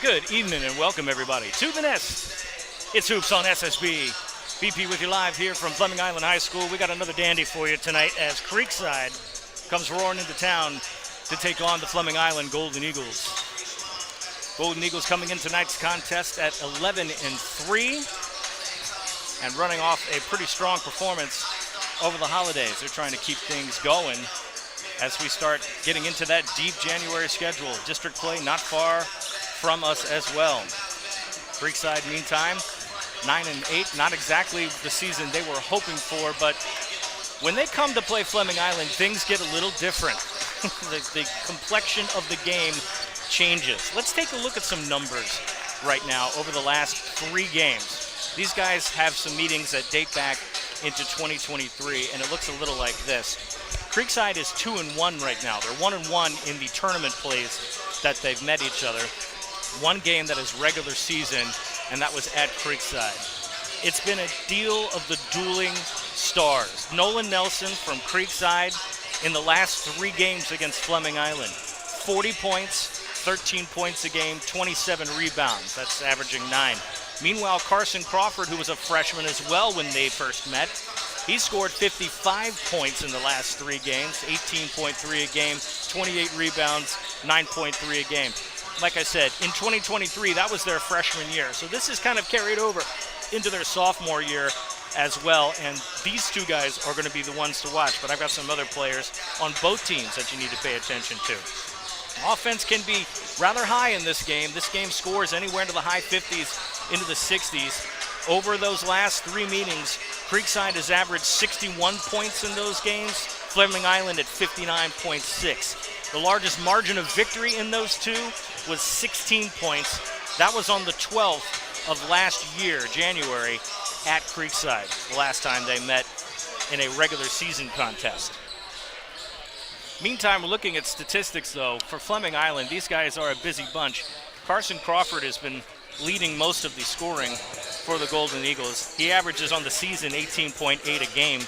Good evening and welcome everybody to the Nest. It's Hoops on SSB. BP with you live here from Fleming Island High School. We got another dandy for you tonight as Creekside comes roaring into town to take on the Fleming Island Golden Eagles. Golden Eagles coming in tonight's contest at 11-3 and running off a pretty strong performance over the holidays. They're trying to keep things going as we start getting into that deep January schedule. District play not far from us as well. Creekside, meantime, 9-8, not exactly the season they were hoping for, but when they come to play Fleming Island, things get a little different. the complexion of the game changes. Let's take a look at some numbers right now over the last 3 games. These guys have some meetings that date back into 2023, and it looks a little like this. Creekside is 2-1 right now. They're 1-1 in the tournament plays that they've met each other. One game that is regular season, and that was at Creekside. It's been a deal of the dueling stars. Nolan Nelson from Creekside in the last 3 games against Fleming Island. 40 points, 13 points a game, 27 rebounds. That's averaging 9. Meanwhile, Carson Crawford, who was a freshman as well when they first met, he scored 55 points in the last 3 games, 18.3 a game, 28 rebounds, 9.3 a game. Like I said, in 2023, that was their freshman year. So this is kind of carried over into their sophomore year as well. And these 2 guys are going to be the ones to watch. But I've got some other players on both teams that you need to pay attention to. Offense can be rather high in this game. This game scores anywhere into the high 50s, into the 60s. Over those last 3 meetings, Creekside has averaged 61 points in those games. Fleming Island at 59.6. The largest margin of victory in those 2 was 16 points. That was on the 12th of last year, January, at Creekside, the last time they met in a regular season contest. Meantime, we're looking at statistics, though. For Fleming Island, these guys are a busy bunch. Carson Crawford has been leading most of the scoring for the Golden Eagles. He averages on the season 18.8 a game.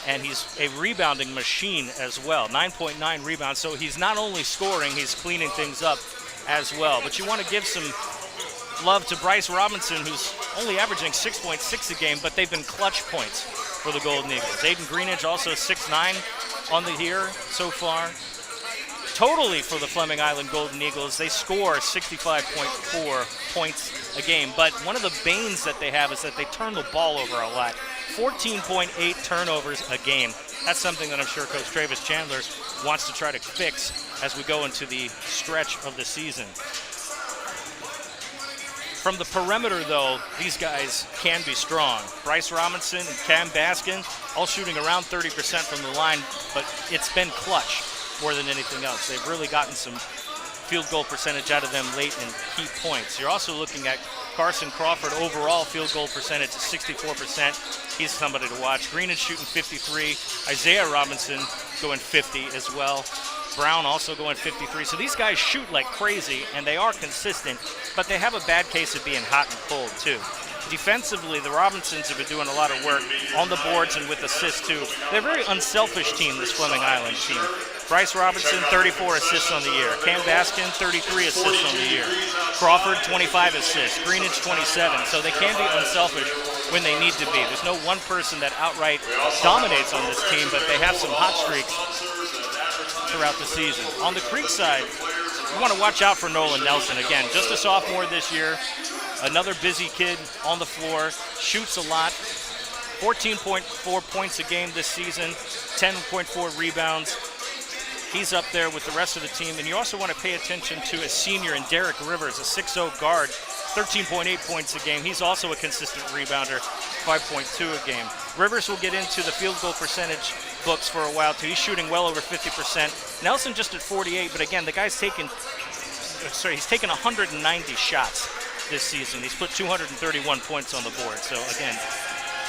And he's a rebounding machine as well, 9.9 rebounds. So he's not only scoring, he's cleaning things up as well. But you want to give some love to Bryce Robinson, who's only averaging 6.6 a game, but they've been clutch points for the Golden Eagles. Aiden Greenidge also 6'9" on the year so far. Totally for the Fleming Island Golden Eagles, they score 65.4 points a game. But one of the banes that they have is that they turn the ball over a lot. 14.8 turnovers a game. That's something that I'm sure Coach Travis Chandler wants to try to fix as we go into the stretch of the season. From the perimeter, though, these guys can be strong. Bryce Robinson and Cam Baskin all shooting around 30% from the line, but it's been clutch more than anything else. They've really gotten some field goal percentage out of them late in key points. You're also looking at Carson Crawford overall field goal percentage is 64%. He's somebody to watch. Green is shooting 53. Isaiah Robinson going 50 as well. Brown also going 53. So these guys shoot like crazy, and they are consistent, but they have a bad case of being hot and cold too. Defensively, the Robinsons have been doing a lot of work on the boards and with assists too. They're a very unselfish team, this Fleming Island team. Bryce Robinson, 34 assists on the year. Cam Baskin, 33 assists on the year. Crawford, 25 assists. Greenidge, 27. So they can be unselfish when they need to be. There's no one person that outright dominates on this team, but they have some hot streaks throughout the season. On the Creekside, you want to watch out for Nolan Nelson. Again, just a sophomore this year. Another busy kid on the floor. Shoots a lot. 14.4 points a game this season. 10.4 rebounds. He's up there with the rest of the team. And you also want to pay attention to a senior in Derek Rivers, a 6'0 guard, 13.8 points a game. He's also a consistent rebounder, 5.2 a game. Rivers will get into the field goal percentage books for a while, too. He's shooting well over 50%. Nelson just at 48, but again, the guy's taken 190 shots this season. He's put 231 points on the board. So, again,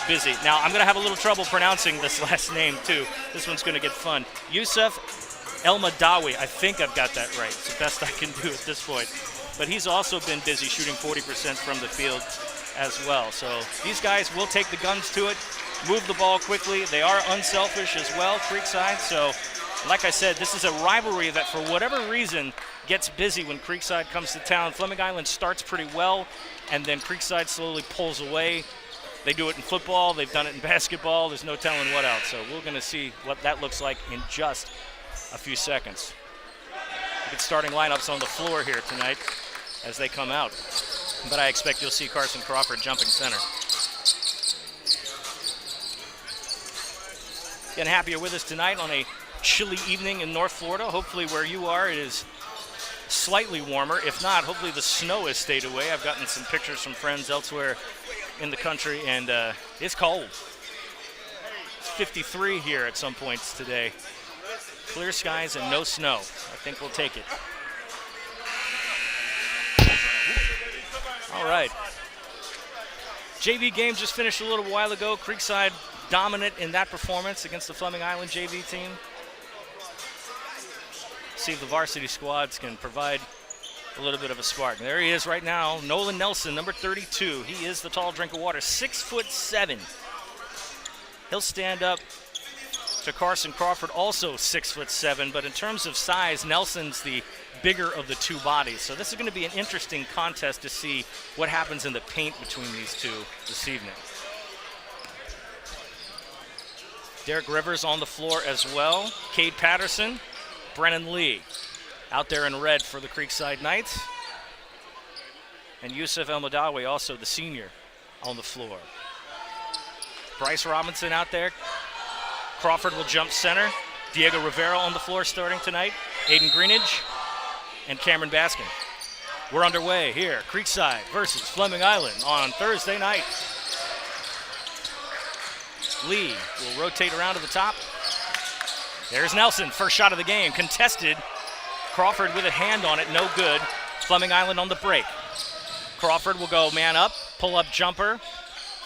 busy. Now, I'm going to have a little trouble pronouncing this last name, too. This one's going to get fun. Yusuf El-Madawi. I think I've got that right. It's the best I can do at this point. But he's also been busy shooting 40% from the field as well. So these guys will take the guns to it, move the ball quickly. They are unselfish as well, Creekside. So Like I said, this is a rivalry that for whatever reason gets busy when Creekside comes to town. Fleming Island starts pretty well, and then Creekside slowly pulls away. They do it in football. They've done it in basketball. There's no telling what else. So we're going to see what that looks like in just a few seconds. Good starting lineups on the floor here tonight as they come out. But I expect you'll see Carson Crawford jumping center. Getting happier with us tonight on a chilly evening in North Florida. Hopefully where you are it is slightly warmer. If not, hopefully the snow has stayed away. I've gotten some pictures from friends elsewhere in the country, and it's cold. It's 53 here at some points today. Clear skies and no snow. I think we'll take it. All right. JV game just finished a little while ago. Creekside dominant in that performance against the Fleming Island JV team. See if the varsity squads can provide a little bit of a spark. There he is right now, Nolan Nelson, number 32. He is the tall drink of water, 6'7". He'll stand up to Carson Crawford, also 6'7", but in terms of size, Nelson's the bigger of the two bodies. So this is going to be an interesting contest to see what happens in the paint between these two this evening. Derek Rivers on the floor as well. Cade Patterson, Brennan Lee out there in red for the Creekside Knights. And Yusuf El-Madawi, also the senior, on the floor. Bryce Robinson out there. Crawford will jump center. Diego Rivera on the floor starting tonight. Aiden Greenidge and Cameron Baskin. We're underway here. Creekside versus Fleming Island on Thursday night. Lee will rotate around to the top. There's Nelson, first shot of the game, contested. Crawford with a hand on it, no good. Fleming Island on the break. Crawford will go man up, pull up jumper.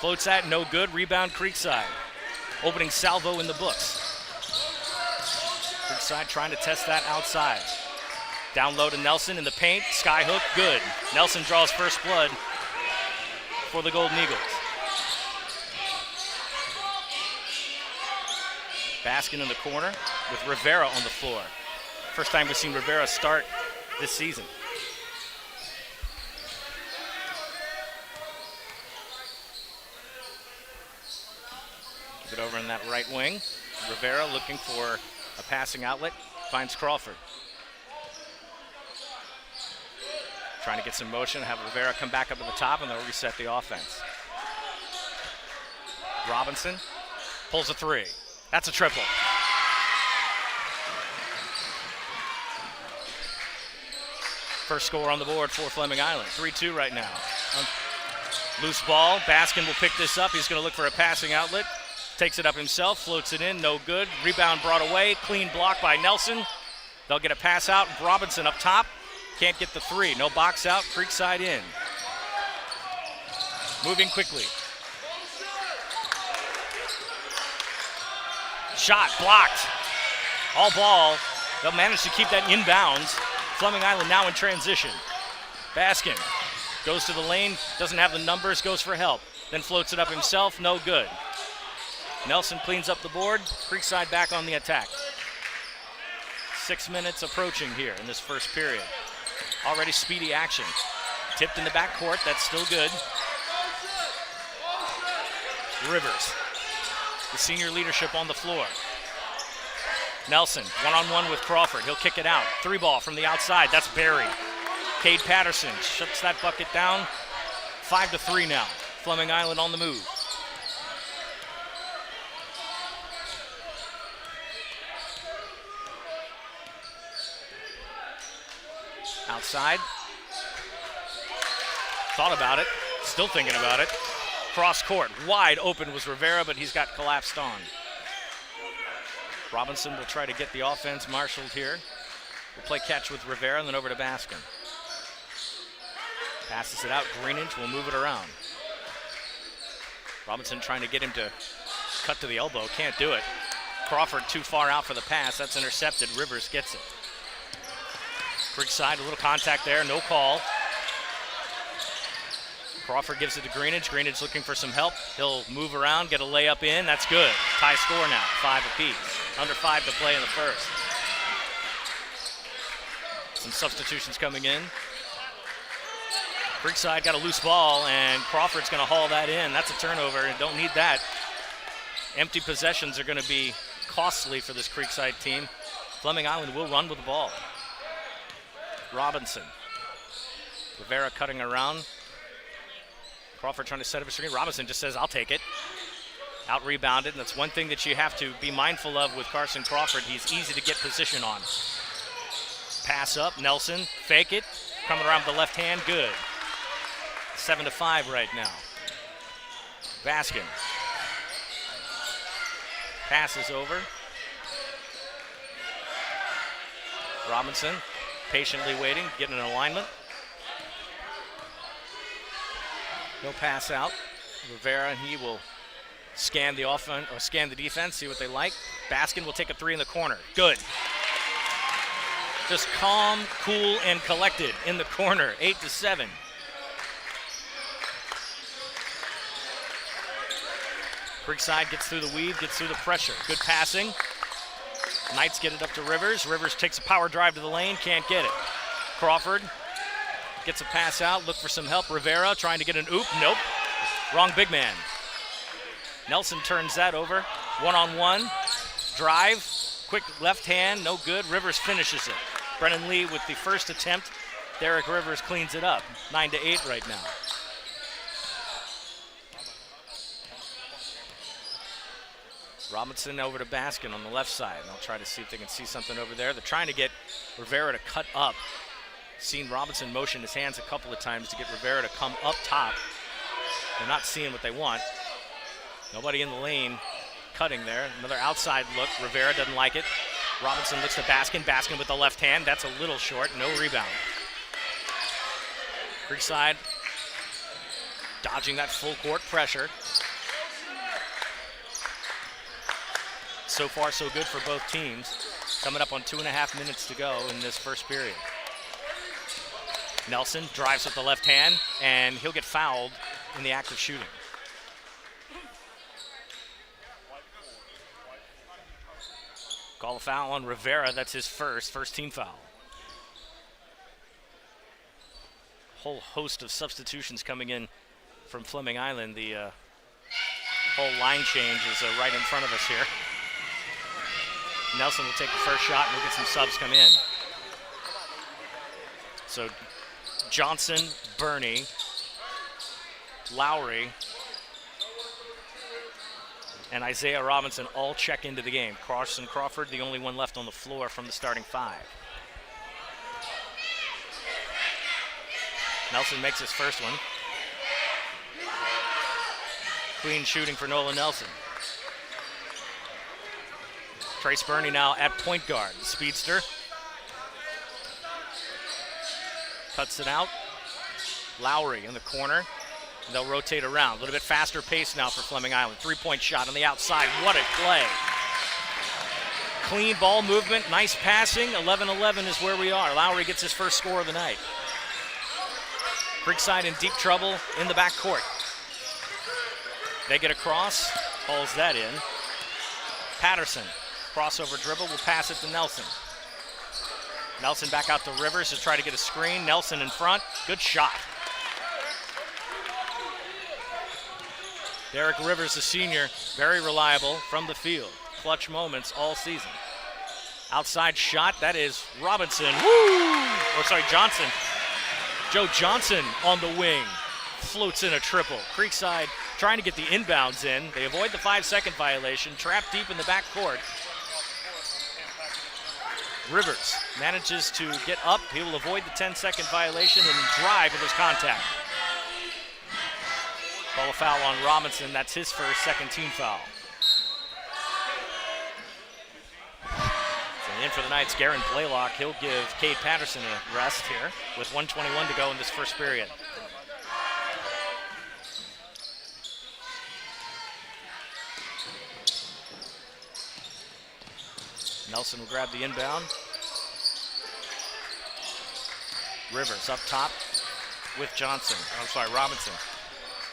Floats that, no good, rebound Creekside. Opening salvo in the books. Creekside trying to test that outside. Down low to Nelson in the paint, skyhook, good. Nelson draws first blood for the Golden Eagles. Baskin in the corner with Rivera on the floor. First time we've seen Rivera start this season. Keep it over in that right wing. Rivera looking for a passing outlet, finds Crawford. Trying to get some motion, have Rivera come back up to the top, and they'll reset the offense. Robinson pulls a three. That's a triple. First score on the board for Fleming Island. 3-2 right now. Loose ball. Baskin will pick this up. He's going to look for a passing outlet. Takes it up himself. Floats it in. No good. Rebound brought away. Clean block by Nelson. They'll get a pass out. Robinson up top. Can't get the three. No box out. Creekside in. Moving quickly. Shot blocked. All ball. They'll manage to keep that inbounds. Fleming Island now in transition. Baskin goes to the lane, doesn't have the numbers, goes for help. Then floats it up himself, no good. Nelson cleans up the board. Creekside back on the attack. 6 minutes approaching here in this first period. Already speedy action. Tipped in the backcourt, that's still good. Rivers. The senior leadership on the floor. Nelson, one-on-one with Crawford. He'll kick it out. Three ball from the outside. That's Barry. Cade Patterson shuts that bucket down. 5-3 now. Fleming Island on the move. Outside. Thought about it. Still thinking about it. Cross court. Wide open was Rivera, but he's got collapsed on. Robinson will try to get the offense marshaled here. We'll play catch with Rivera and then over to Baskin. Passes it out. Greenidge will move it around. Robinson trying to get him to cut to the elbow. Can't do it. Crawford too far out for the pass. That's intercepted. Rivers gets it. Creekside, a little contact there. No call. Crawford gives it to Greenidge. Greenidge looking for some help. He'll move around, get a layup in. That's good. Tie score now, 5 apiece. Under 5 to play in the first. Some substitutions coming in. Creekside got a loose ball, and Crawford's going to haul that in. That's a turnover, and don't need that. Empty possessions are going to be costly for this Creekside team. Fleming Island will run with the ball. Robinson. Rivera cutting around. Crawford trying to set up a screen. Robinson just says, I'll take it. Out rebounded, and that's one thing that you have to be mindful of with Carson Crawford. He's easy to get position on. Pass up, Nelson, fake it. Coming around with the left hand, good. 7-5 right now. Baskin. Passes over. Robinson patiently waiting, getting an alignment. No pass out. Rivera, he will scan the offense or scan the defense, see what they like. Baskin will take a three in the corner. Good. Just calm, cool, and collected in the corner. 8-7. Creekside gets through the weave, gets through the pressure. Good passing. Knights get it up to Rivers. Rivers takes a power drive to the lane, can't get it. Crawford gets a pass out, look for some help. Rivera trying to get an oop, nope. Wrong big man. Nelson turns that over. One-on-one, drive, quick left hand, no good. Rivers finishes it. Brennan Lee with the first attempt. Derek Rivers cleans it up. 9-8 right now. Robinson over to Baskin on the left side. They'll try to see if they can see something over there. They're trying to get Rivera to cut up. Seen Robinson motion his hands a couple of times to get Rivera to come up top. They're not seeing what they want. Nobody in the lane cutting there. Another outside look. Rivera doesn't like it. Robinson looks to Baskin. Baskin with the left hand. That's a little short. No rebound. Creekside dodging that full court pressure. So far, so good for both teams. Coming up on 2.5 minutes to go in this first period. Nelson drives with the left hand, and he'll get fouled in the act of shooting. Call a foul on Rivera. That's his first team foul. Whole host of substitutions coming in from Fleming Island. The whole line change is right in front of us here. Nelson will take the first shot, and we'll get some subs come in. So Johnson, Burney, Lowry, and Isaiah Robinson all check into the game. Carson Crawford, the only one left on the floor from the starting five. Nelson makes his first one. Clean shooting for Nolan Nelson. Trace Burney now at point guard. The speedster. Cuts it out. Lowry in the corner. They'll rotate around. A little bit faster pace now for Fleming Island. Three-point shot on the outside. What a play. Clean ball movement. Nice passing. 11-11 is where we are. Lowry gets his first score of the night. Creekside in deep trouble in the backcourt. They get across. Hauls that in. Patterson. Crossover dribble, will pass it to Nelson. Nelson back out to Rivers to try to get a screen. Nelson in front, good shot. Derek Rivers, the senior, very reliable from the field. Clutch moments all season. Outside shot, that is Robinson. Johnson. Joe Johnson on the wing. Floats in a triple. Creekside trying to get the inbounds in. They avoid the 5-second violation. Trapped deep in the backcourt. Rivers manages to get up. He will avoid the 10-second violation and drive with his contact. Call a foul on Robinson. That's his first second team foul. So in for the Knights, Garen Blaylock. He'll give Cade Patterson a rest here with 1:21 to go in this first period. Nelson will grab the inbound. Rivers up top with Robinson.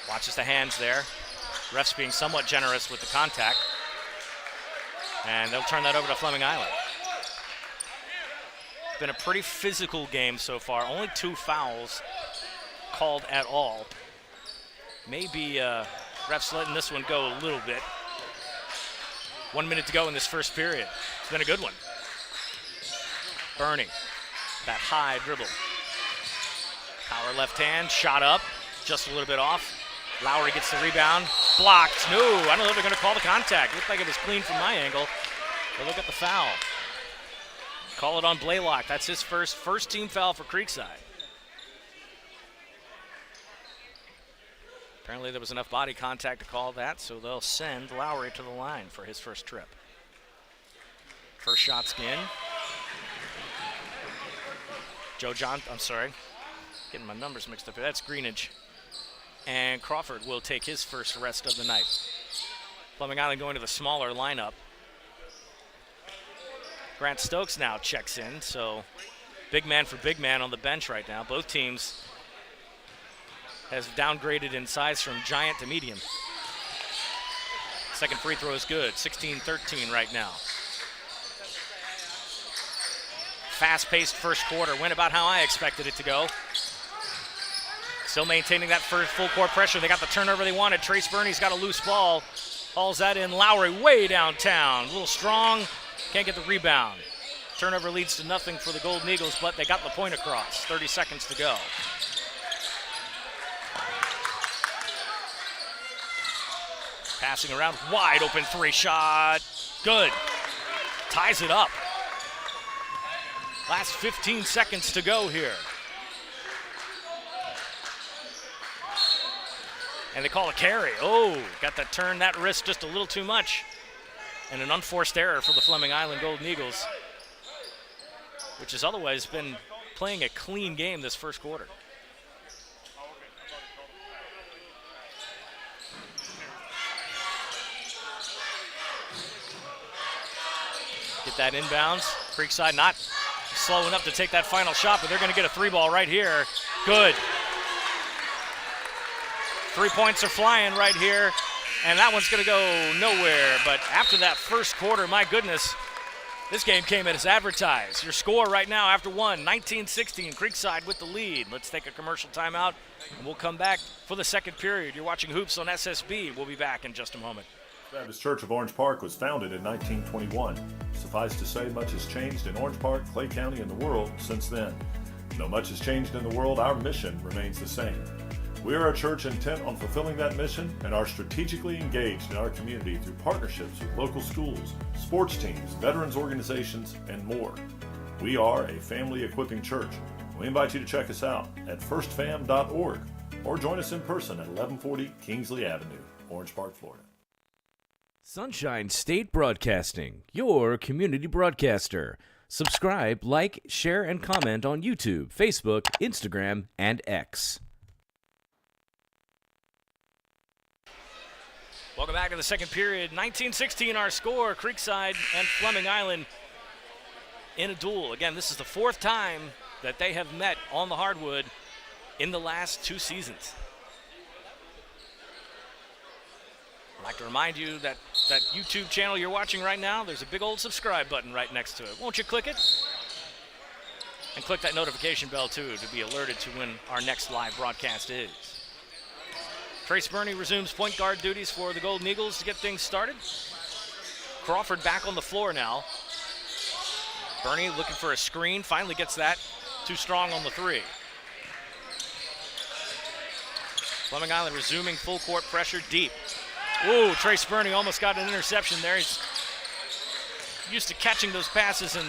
Watches the hands there. Refs being somewhat generous with the contact. And they'll turn that over to Fleming Island. been a pretty physical game so far. Only 2 fouls called at all. Maybe refs letting this one go a little bit. 1 minute to go in this first period. It's been a good one. Bernie, that high dribble. Power left hand, shot up, just a little bit off. Lowry gets the rebound, blocked. No, I don't know if they're going to call the contact. Looked like it was clean from my angle. But look at the foul. Call it on Blaylock. That's his first team foul for Creekside. Apparently there was enough body contact to call that, so they'll send Lowry to the line for his first trip. First shot's in. Getting my numbers mixed up here. That's Greenidge. And Crawford will take his first rest of the night. Fleming Island going to the smaller lineup. Grant Stokes now checks in, so big man for big man on the bench right now. Both teams has downgraded in size from giant to medium. Second free throw is good, 16-13 right now. Fast-paced first quarter, went about how I expected it to go. Still maintaining that first full court pressure. They got the turnover they wanted. Trace Burney's got a loose ball. Hauls that in. Lowry way downtown. A little strong. Can't get the rebound. Turnover leads to nothing for the Golden Eagles, but they got the point across. 30 seconds to go. Passing around. Wide open 3-shot. Good. Ties it up. Last 15 seconds to go here. And they call a carry. Oh, got that turn, that wrist just a little too much. And an unforced error for the Fleming Island Golden Eagles, which has otherwise been playing a clean game this first quarter. Get that inbounds. Creekside not slow enough to take that final shot, but they're going to get a 3-ball right here. Good. 3 points are flying right here, and that one's going to go nowhere. But after that first quarter, my goodness, this game came as advertised. Your score right now after one, 19-16, Creekside with the lead. Let's take a commercial timeout, and we'll come back for the second period. You're watching Hoops on SSB. We'll be back in just a moment. Baptist Church of Orange Park was founded in 1921. Suffice to say, much has changed in Orange Park, Clay County, and the world since then. Though much has changed in the world, our mission remains the same. We are a church intent on fulfilling that mission and are strategically engaged in our community through partnerships with local schools, sports teams, veterans organizations, and more. We are a family equipping church. We invite you to check us out at firstfam.org or join us in person at 1140 Kingsley Avenue, Orange Park, Florida. Sunshine State Broadcasting, your community broadcaster. Subscribe, like, share, and comment on YouTube, Facebook, Instagram, and X. Welcome back to the second period. 19-16 our score. Creekside and Fleming Island in a duel. Again, this is the fourth time that they have met on the hardwood in the last 2 seasons. I'd like to remind you that that YouTube channel you're watching right now, there's a big old subscribe button right next to it. Won't you click it? And click that notification bell too to be alerted to when our next live broadcast is. Trace Burney resumes point guard duties for the Golden Eagles to get things started. Crawford back on the floor now. Burney looking for a screen, finally gets that. Too strong on the 3. Fleming Island resuming full court pressure deep. Ooh, Trace Burney almost got an interception there. He's used to catching those passes in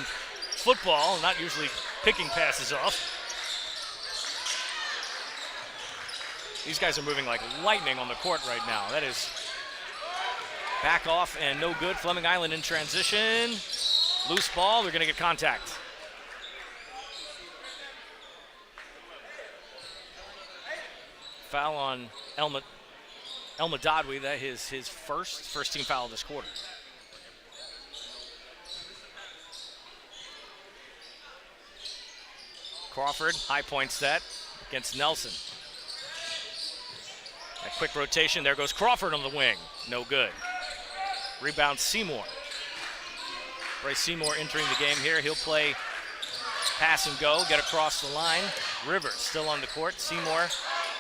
football, not usually picking passes off. These guys are moving like lightning on the court right now. That is back off and no good. Fleming Island in transition. Loose ball, they're gonna get contact. Foul on Elma Dodwy. That is his first team foul this quarter. Crawford, high point set against Nelson. That quick rotation, there goes Crawford on the wing. No good. Rebound Seymour. Bryce Seymour entering the game here. He'll play Pass and go, get across the line. Rivers still on the court. Seymour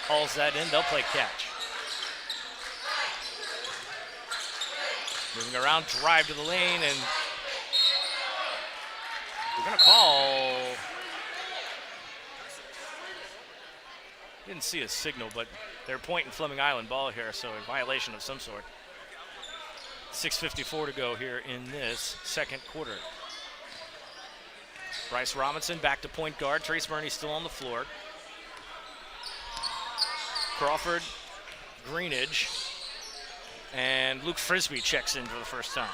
hauls that in. They'll play catch. Moving around, drive to the lane, and we're going to call. Didn't see a signal, but they're pointing Fleming Island ball here, so a violation of some sort. 6:54 to go here in this second quarter. Bryce Robinson back to point guard. Trace Burney still on the floor. Crawford, Greenidge, and Luke Frisbee checks in for the first time.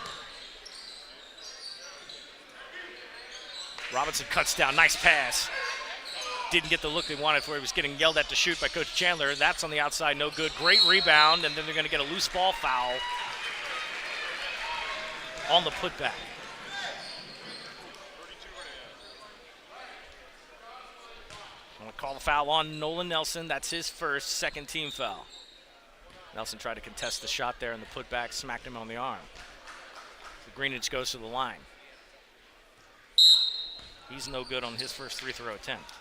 Robinson cuts down, nice pass. Didn't get the look they wanted for. He was getting yelled at to shoot by Coach Chandler. That's on the outside, no good. Great rebound, and then they're going to get a loose ball foul on the putback. I'm going to call the foul on Nolan Nelson. That's his first, second team foul. Nelson tried to contest the shot there, and the putback smacked him on the arm. So Greenidge goes to the line. He's no good on his first free throw attempt.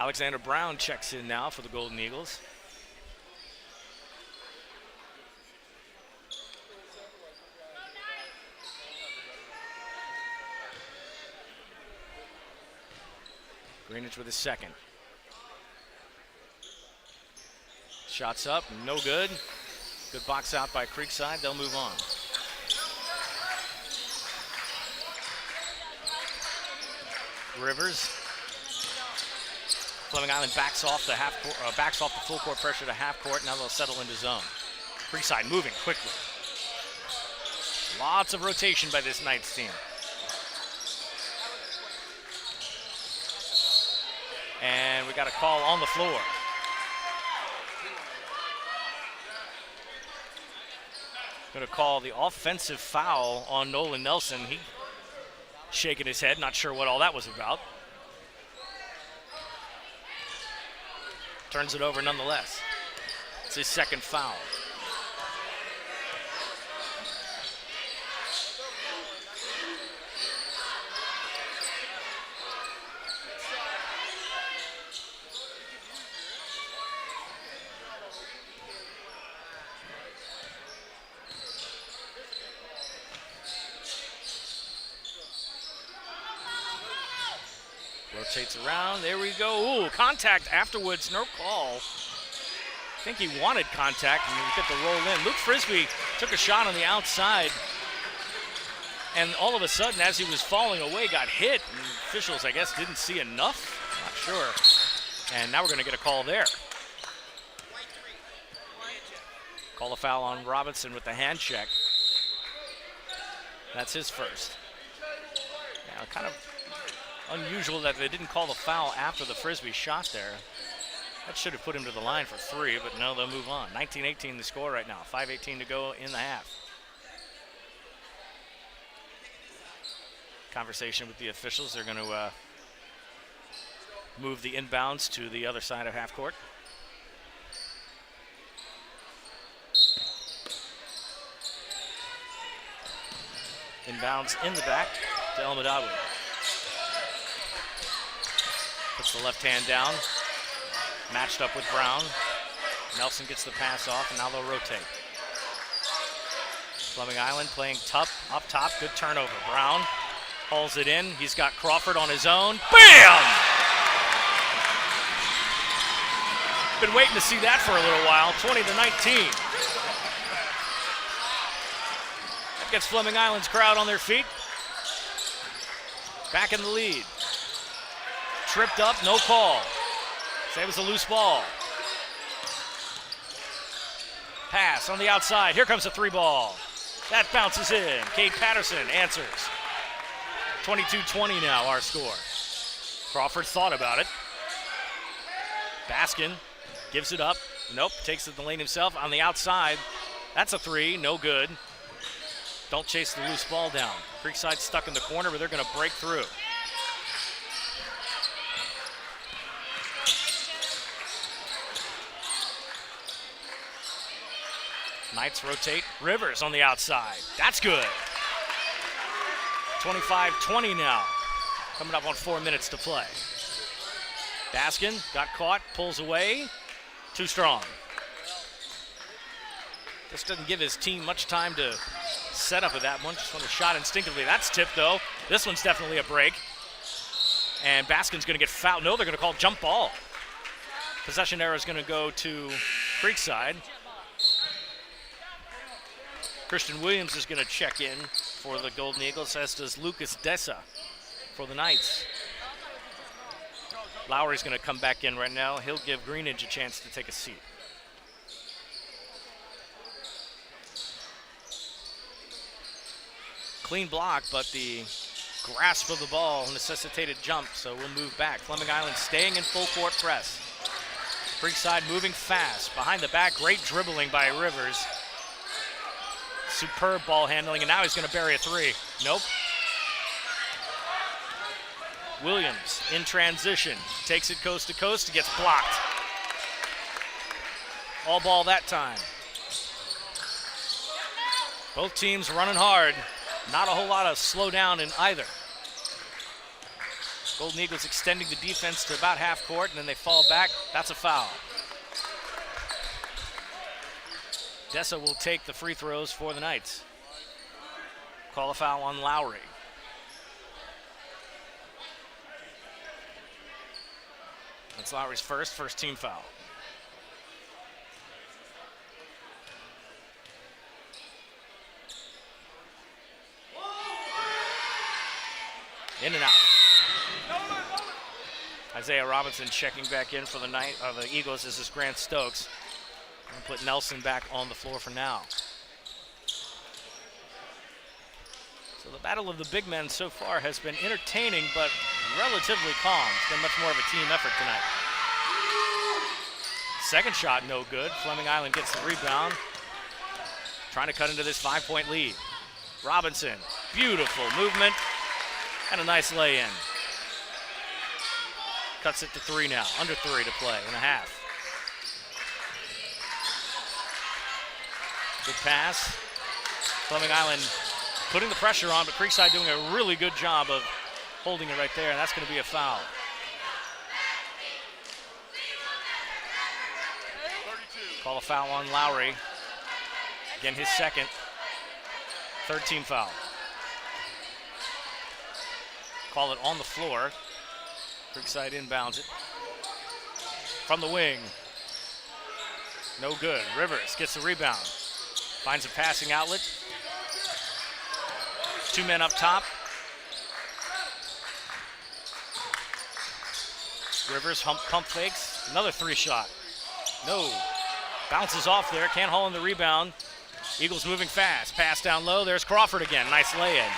Alexander Brown checks in now for the Golden Eagles. Greenidge with his second. Shots up, no good. Good box out by Creekside. They'll move on. Rivers. Fleming Island backs off the full court pressure to half court. Now they'll settle into zone. Creekside moving quickly. Lots of rotation by this Knights team. And we got a call on the floor. Going to call the offensive foul on Nolan Nelson. He shaking his head, not sure what all that was about. Turns it over nonetheless. It's his second foul. Rotates around, there we go. Ooh, contact afterwards, no call. I think he wanted contact, and we get the roll in. Luke Frisbee took a shot on the outside, and all of a sudden, as he was falling away, got hit. And officials, I guess, didn't see enough. Not sure. And now we're going to get a call there. Call a foul on Robinson with the hand check. That's his first. Yeah, kind of unusual that they didn't call the foul after the Frisbee shot there. That should have put him to the line for three, but no, they'll move on. 19-18 the score right now. 5:18 to go in the half. Conversation with the officials. They're going to move the inbounds to the other side of half court. Inbounds in the back to El Madawi. Puts the left hand down. Matched up with Brown. Nelson gets the pass off, and now they'll rotate. Fleming Island playing tough up top. Good turnover. Brown hauls it in. He's got Crawford on his own. Bam! Been waiting to see that for a little while. 20-19. That gets Fleming Island's crowd on their feet. Back in the lead. Tripped up, no call. Say it was a loose ball. Pass on the outside. Here comes a three ball. That bounces in. Cade Patterson answers. 22-20 now, our score. Crawford thought about it. Baskin gives it up. Nope, takes it to the lane himself. On the outside, that's a three, no good. Don't chase the loose ball down. Creekside stuck in the corner, but they're going to break through. Knights rotate. Rivers on the outside. That's good. 25-20 now. Coming up on 4 minutes to play. Baskin got caught, pulls away. Too strong. Just doesn't give his team much time to set up with that one. Just want a shot instinctively. That's tipped, though. This one's definitely a break. And Baskin's going to get fouled. No, they're going to call jump ball. Possession error is going to go to Creekside. Christian Williams is going to check in for the Golden Eagles, as does Lucas Dessa for the Knights. Lowry's going to come back in right now. He'll give Greenidge a chance to take a seat. Clean block, but the grasp of the ball necessitated jump, so we'll move back. Fleming Island staying in full court press. Creekside moving fast. Behind the back, great dribbling by Rivers. Superb ball handling, and now he's going to bury a three. Nope. Williams in transition. Takes it coast to coast. It gets blocked. All ball that time. Both teams running hard. Not a whole lot of slowdown in either. Golden Eagles extending the defense to about half court, and then they fall back. That's a foul. Dessa will take the free throws for the Knights. Call a foul on Lowry. That's Lowry's first team foul. In and out. Isaiah Robinson checking back in for the Eagles. This is Grant Stokes. And put Nelson back on the floor for now. So the battle of the big men so far has been entertaining, but relatively calm. It's been much more of a team effort tonight. Second shot, no good. Fleming Island gets the rebound. Trying to cut into this 5-point lead. Robinson, beautiful movement. And a nice lay-in. Cuts it to 3 now. Under 3 to play and a half. Good pass. Fleming Island putting the pressure on, but Creekside doing a really good job of holding it right there, and that's going to be a foul. 32. Call a foul on Lowry. Again, his second. Third team foul. Call it on the floor. Creekside inbounds it. From the wing. No good. Rivers gets the rebound. Finds a passing outlet. 2 men up top. Rivers pump fakes. Another 3 shot. No. Bounces off there. Can't haul in the rebound. Eagles moving fast. Pass down low. There's Crawford again. Nice lay-in.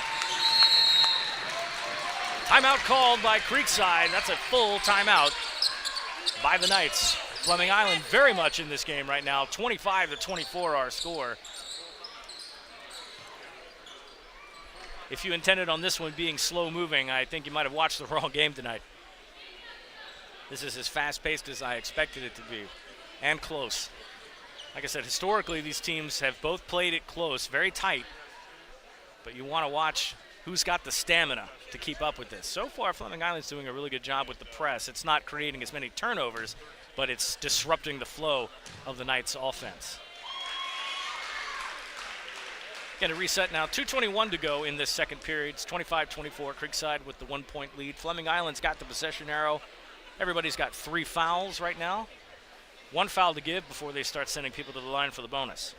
Timeout called by Creekside. That's a full timeout by the Knights. Fleming Island very much in this game right now. 25-24 our score. If you intended on this one being slow moving, I think you might have watched the wrong game tonight. This is as fast-paced as I expected it to be, and close. Like I said, historically these teams have both played it close, very tight, but you want to watch who's got the stamina to keep up with this. So far, Fleming Island's doing a really good job with the press. It's not creating as many turnovers, but it's disrupting the flow of the Knights' offense. Going to reset now. 2:21 to go in this second period. It's 25-24. Creekside with the 1-point lead. Fleming Island's got the possession arrow. Everybody's got 3 fouls right now. 1 foul to give before they start sending people to the line for the bonus.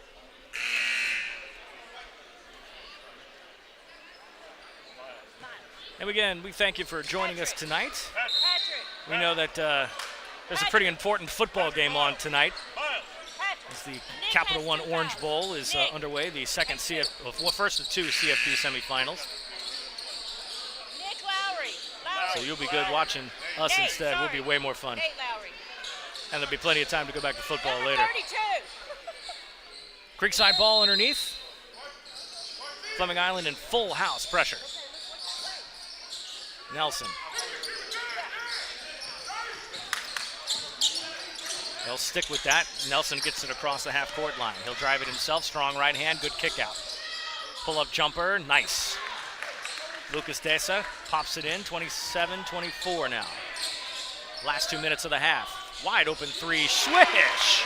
And again, we thank you for joining us tonight. We know that there's a pretty important football game on tonight. As the Capital One Orange Bowl is underway, the first of 2 CFP semifinals. So you'll be good watching us instead. We'll be way more fun. And there'll be plenty of time to go back to football later. Creekside ball underneath. Fleming Island in full house pressure. Nelson. They'll stick with that. Nelson gets it across the half-court line. He'll drive it himself. Strong right hand. Good kick out. Pull-up jumper. Nice. Lucas Desa pops it in, 27-24 now. Last 2 minutes of the half. Wide open three, swish!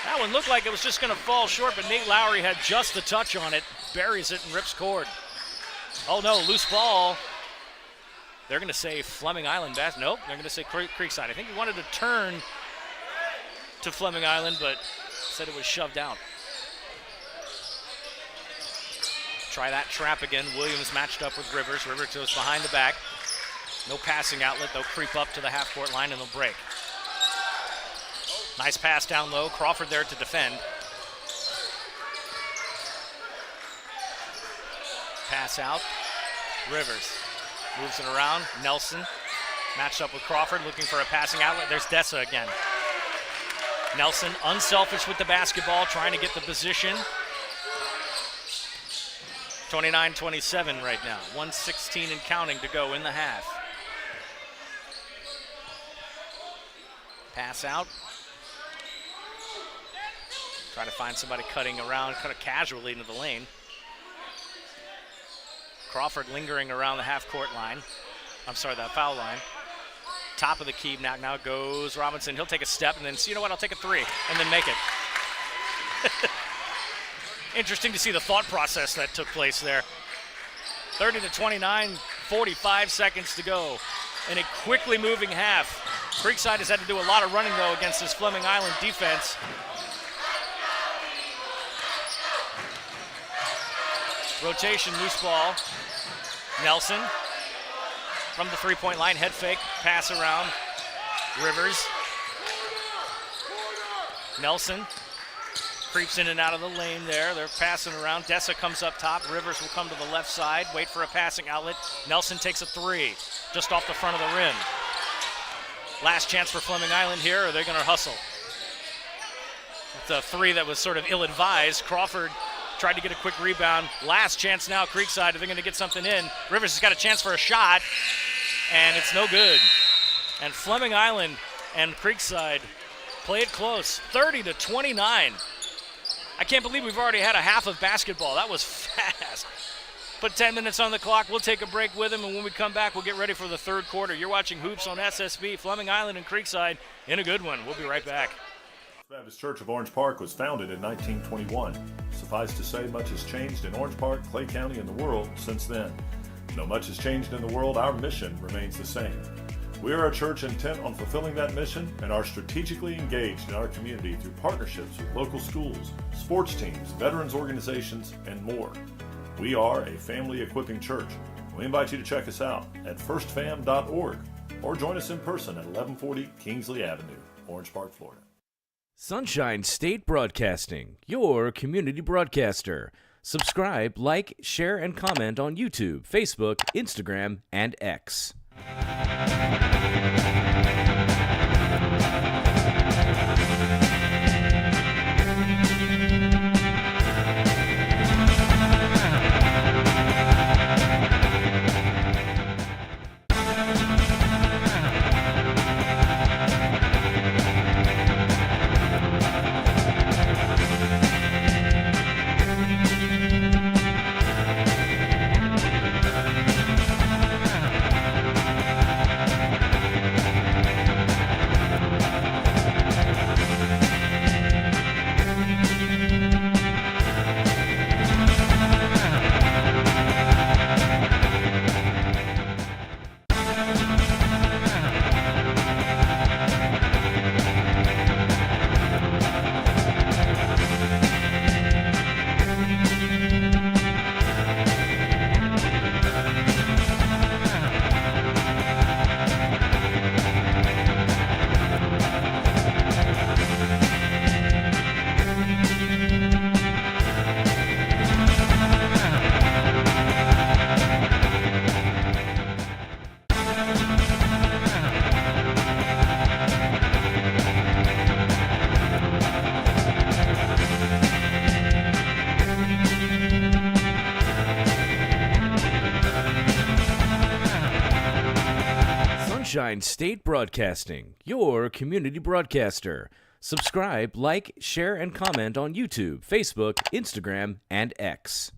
That one looked like it was just going to fall short, but Nate Lowry had just a touch on it, buries it and rips cord. Oh no, loose ball. They're going to say Fleming Island. Nope, they're going to say Creekside. I think he wanted to turn to Fleming Island, but said it was shoved out. Try that trap again. Williams matched up with Rivers. Rivers goes behind the back. No passing outlet. They'll creep up to the half-court line and they'll break. Nice pass down low. Crawford there to defend. Pass out. Rivers moves it around. Nelson matched up with Crawford, looking for a passing outlet. There's Desa again. Nelson, unselfish with the basketball, trying to get the position. 29-27 right now. 1:16 and counting to go in the half. Pass out. Try to find somebody cutting around, kind of casually into the lane. Crawford lingering around the half-court line. I'm sorry, the foul line. Top of the key, now goes Robinson. He'll take a step and then, you know what, I'll take a three and then make it. Interesting to see the thought process that took place there. 30-29, 45 seconds to go in a quickly moving half. Creekside has had to do a lot of running, though, against this Fleming Island defense. Rotation, loose ball. Nelson from the three-point line, head fake, pass around. Rivers. Nelson creeps in and out of the lane there. They're passing around. Desa comes up top. Rivers will come to the left side, wait for a passing outlet. Nelson takes a three just off the front of the rim. Last chance for Fleming Island here, or they're going to hustle. It's a three that was sort of ill-advised. Crawford tried to get a quick rebound. Last chance now, Creekside, if they're going to get something in. Rivers has got a chance for a shot, and it's no good. And Fleming Island and Creekside play it close, 30-29. I can't believe we've already had a half of basketball. That was fast. Put 10 minutes on the clock. We'll take a break with him, and when we come back, we'll get ready for the third quarter. You're watching Hoops on SSB. Fleming Island and Creekside in a good one. We'll be right back. Baptist Church of Orange Park was founded in 1921. Suffice to say, much has changed in Orange Park, Clay County, and the world since then. Though much has changed in the world, our mission remains the same. We are a church intent on fulfilling that mission and are strategically engaged in our community through partnerships with local schools, sports teams, veterans organizations, and more. We are a family equipping church. We invite you to check us out at firstfam.org or join us in person at 1140 Kingsley Avenue, Orange Park, Florida. Sunshine State Broadcasting, your community broadcaster. Subscribe, like, share, and comment on YouTube, Facebook, Instagram, and X. Sunshine State Broadcasting, your community broadcaster. Subscribe, like, share, and comment on YouTube, Facebook, Instagram, and X.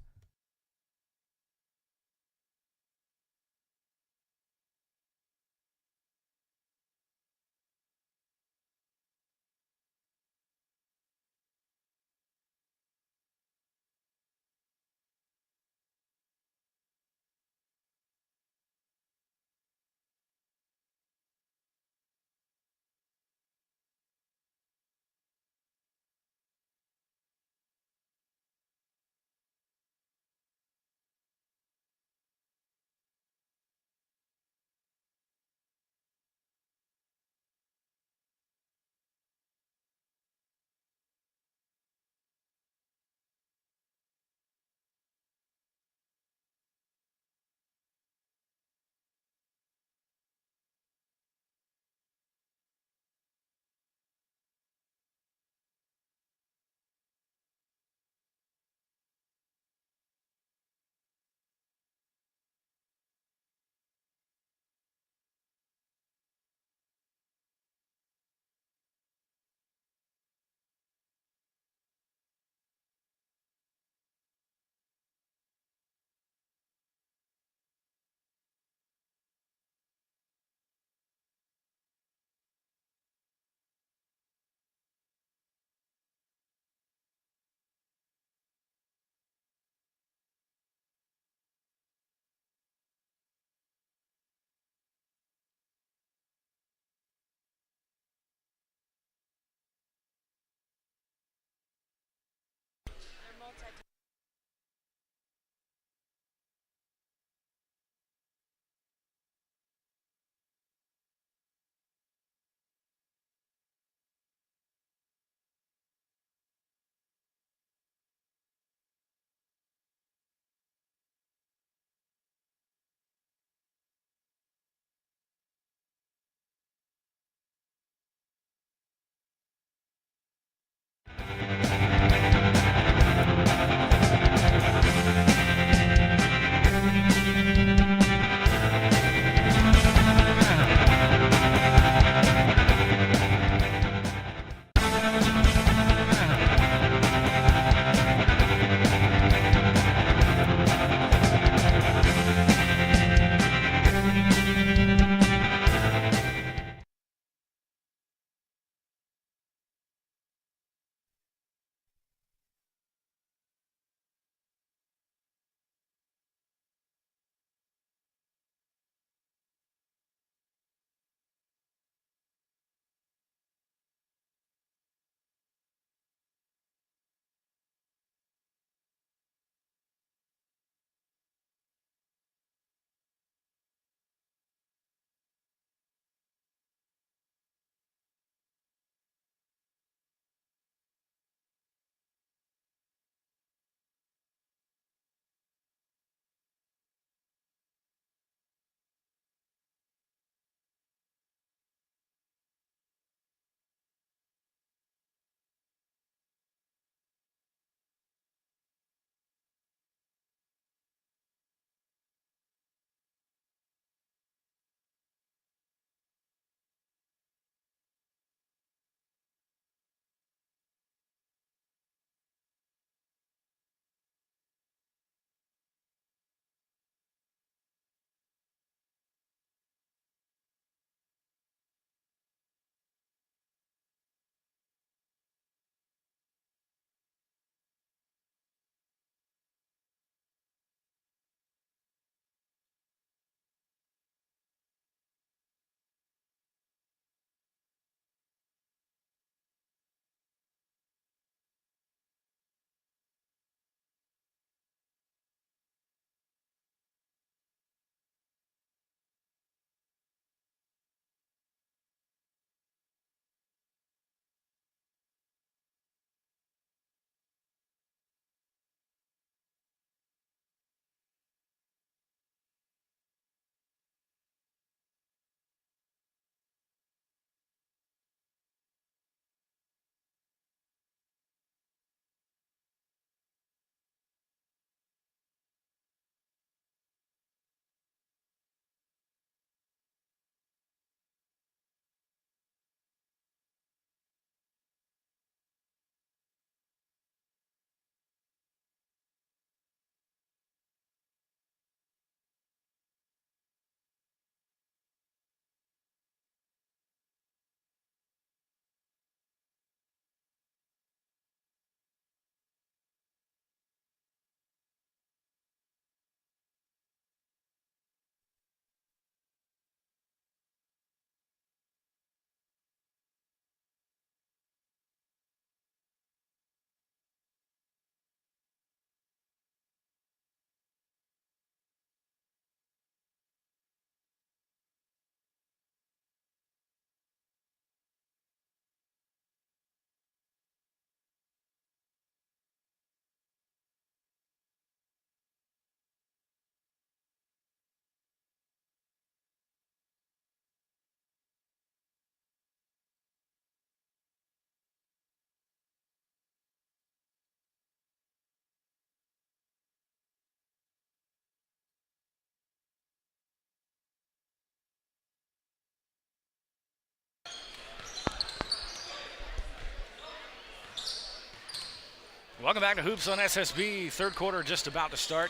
Welcome back to Hoops on SSB. Third quarter just about to start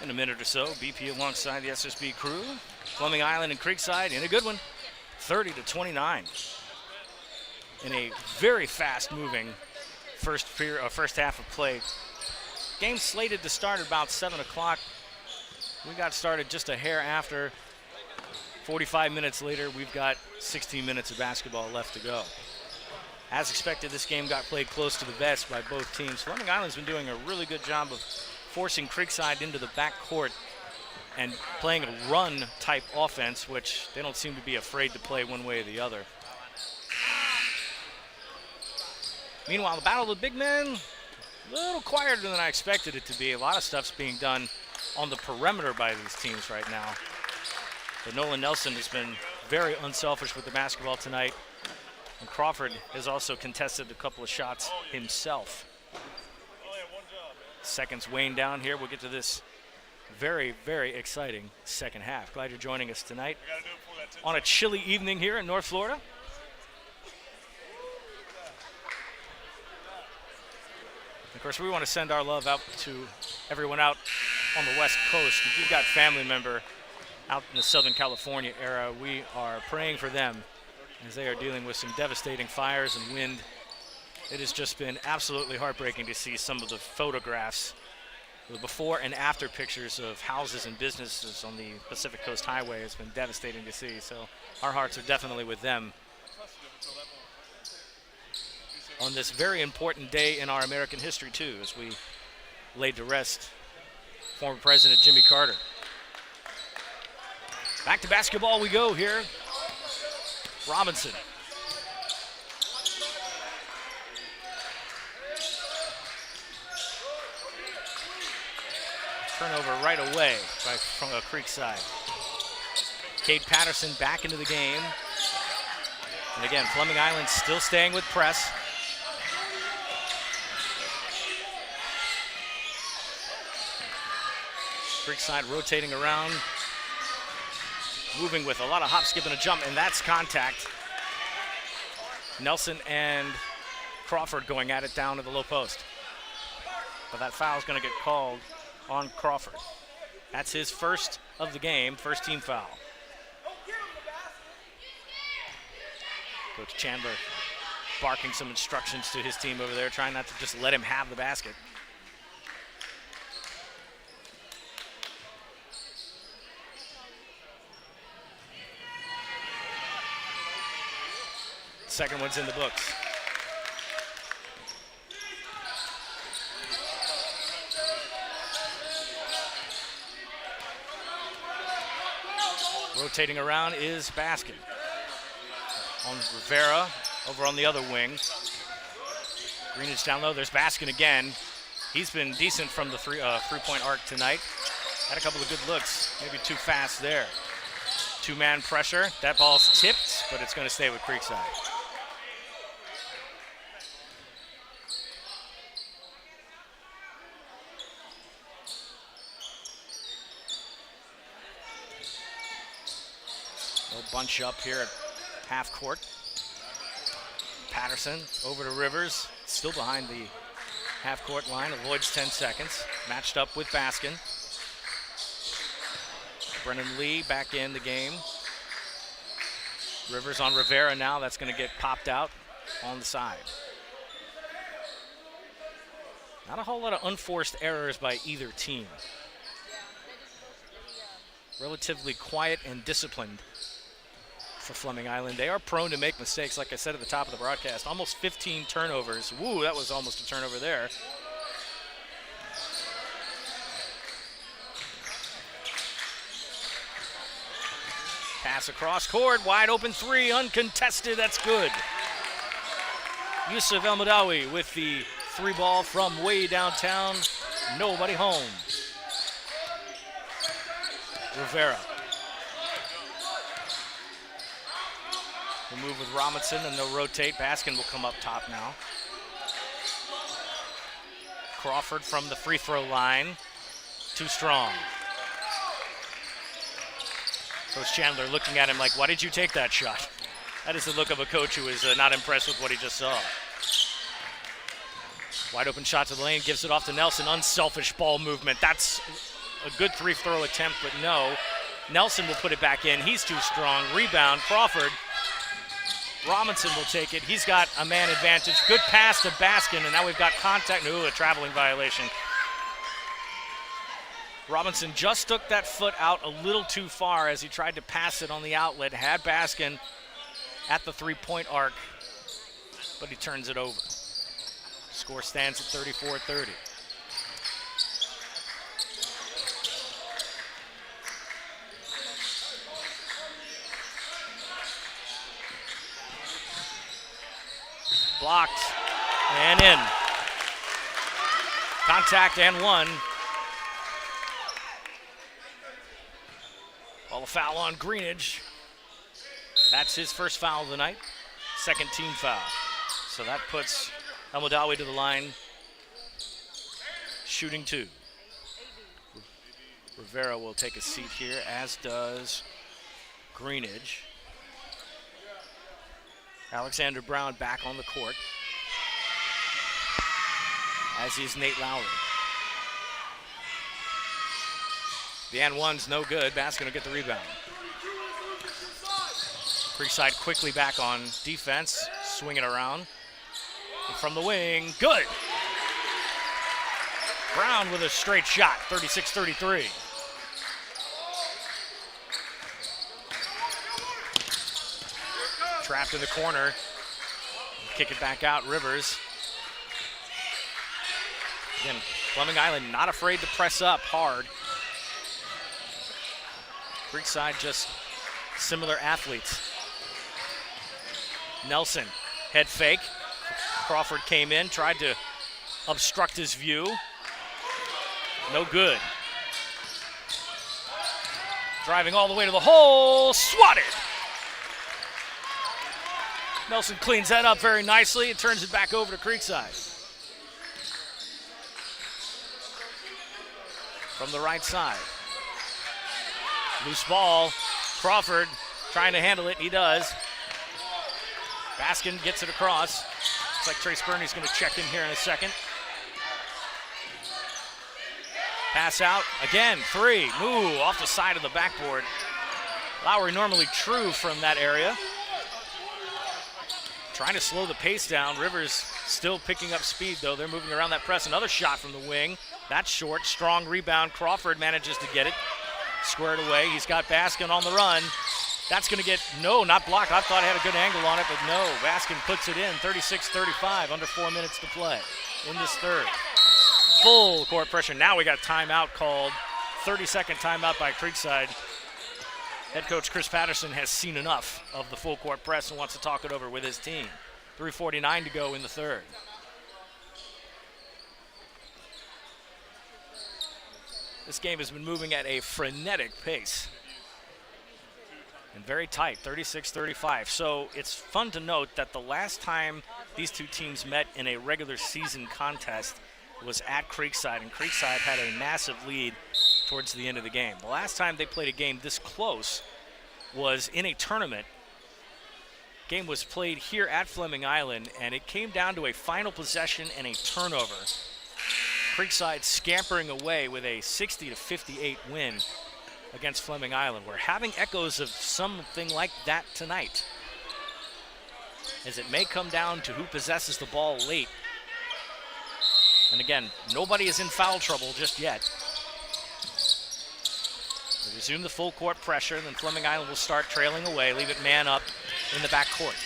in a minute or so. BP alongside the SSB crew. Fleming Island and Creekside in a good one. 30-29. In a very fast-moving first half of play. Game slated to start at about 7 o'clock. We got started just a hair after. 45 minutes later, we've got 16 minutes of basketball left to go. As expected, this game got played close to the vest by both teams. Fleming Island's been doing a really good job of forcing Creekside into the backcourt and playing a run-type offense, which they don't seem to be afraid to play one way or the other. Meanwhile, the battle of the big men, a little quieter than I expected it to be. A lot of stuff's being done on the perimeter by these teams right now. But Nolan Nelson has been very unselfish with the basketball tonight. And Crawford has also contested a couple of shots himself. Seconds weighing down here. We'll get to this very, very exciting second half. Glad you're joining us tonight on a chilly evening here in North Florida. Of course, we want to send our love out to everyone out on the West Coast. If you've got family member out in the Southern California area, we are praying for them as they are dealing with some devastating fires and wind. It has just been absolutely heartbreaking to see some of the photographs, the before and after pictures of houses and businesses on the Pacific Coast Highway. It's been devastating to see, so our hearts are definitely with them on this very important day in our American history, too, as we laid to rest former President Jimmy Carter. Back to basketball we go here. Robinson. Turnover right away from Creekside. Cade Patterson back into the game. And again, Fleming Island still staying with press. Creekside rotating around, moving with a lot of hop, skip, and a jump, and that's contact. Nelson and Crawford going at it down to the low post. But that foul is going to get called on Crawford. That's his first of the game, first team foul. Coach Chandler barking some instructions to his team over there, trying not to just let him have the basket. Second one's in the books. Rotating around is Baskin. On Rivera, over on the other wing. Greenidge down low, there's Baskin again. He's been decent from the three-point arc tonight. Had a couple of good looks, maybe too fast there. Two-man pressure, that ball's tipped, but it's gonna stay with Creekside. Bunch up here at half court. Patterson over to Rivers, still behind the half court line, avoids 10 seconds. Matched up with Baskin. Brennan Lee back in the game. Rivers on Rivera now, that's going to get popped out on the side. Not a whole lot of unforced errors by either team. Relatively quiet and disciplined for Fleming Island. They are prone to make mistakes, like I said at the top of the broadcast. Almost 15 turnovers. Woo, that was almost a turnover there. Pass across court, wide open three, uncontested, that's good. Yusuf El-Madawi with the three ball from way downtown. Nobody home. Rivera. We'll move with Robinson and they'll rotate. Baskin will come up top now. Crawford from the free throw line. Too strong. Coach Chandler looking at him like, why did you take that shot? That is the look of a coach who is not impressed with what he just saw. Wide open shot to the lane, gives it off to Nelson. Unselfish ball movement. That's a good free throw attempt, but no. Nelson will put it back in. He's too strong. Rebound, Crawford. Robinson will take it. He's got a man advantage. Good pass to Baskin, and now we've got contact. Ooh, a traveling violation. Robinson just took that foot out a little too far as he tried to pass it on the outlet. Had Baskin at the three-point arc. but he turns it over. Score stands at 34-30. Blocked and in. Contact and one. Call a foul on Greenidge. That's his first foul of the night. Second team foul. So that puts Elmodawi to the line, shooting 2. Rivera will take a seat here, as does Greenidge. Alexander Brown back on the court, as is Nate Lowry. The and one's no good. Baskin will get the rebound. Creekside quickly back on defense, swing it around. And from the wing, good. Brown with a straight shot, 36-33. Trapped in the corner. Kick it back out, Rivers. Again, Fleming Island not afraid to press up hard. Creekside just similar athletes. Nelson, head fake. Crawford came in, tried to obstruct his view. No good. Driving all the way to the hole, swatted. Nelson cleans that up very nicely and turns it back over to Creekside. From the right side. Loose ball. Crawford trying to handle it. He does. Baskin gets it across. Looks like Trace Burney's going to check in here in a second. Pass out. Again, 3. Ooh, off the side of the backboard. Lowry normally true from that area. Trying to slow the pace down. Rivers still picking up speed, though. They're moving around that press. Another shot from the wing. That's short. Strong rebound. Crawford manages to get it. Squared away. He's got Baskin on the run. That's going to get, no, not blocked. I thought I had a good angle on it, but no. Baskin puts it in. 36-35, under 4 minutes to play in this third. Full court pressure. Now we got a timeout called. 30-second timeout by Creekside. Head coach Chris Patterson has seen enough of the full court press and wants to talk it over with his team. 3:49 to go in the third. This game has been moving at a frenetic pace and very tight, 36-35. So it's fun to note that the last time these two teams met in a regular season contest was at Creekside, and Creekside had a massive lead towards the end of the game. The last time they played a game this close was in a tournament. Game was played here at Fleming Island, and it came down to a final possession and a turnover. Creekside scampering away with a 60-58 win against Fleming Island. We're having echoes of something like that tonight, as it may come down to who possesses the ball late. And again, nobody is in foul trouble just yet. They resume the full court pressure, and then Fleming Island will start trailing away, leave it man up in the back court.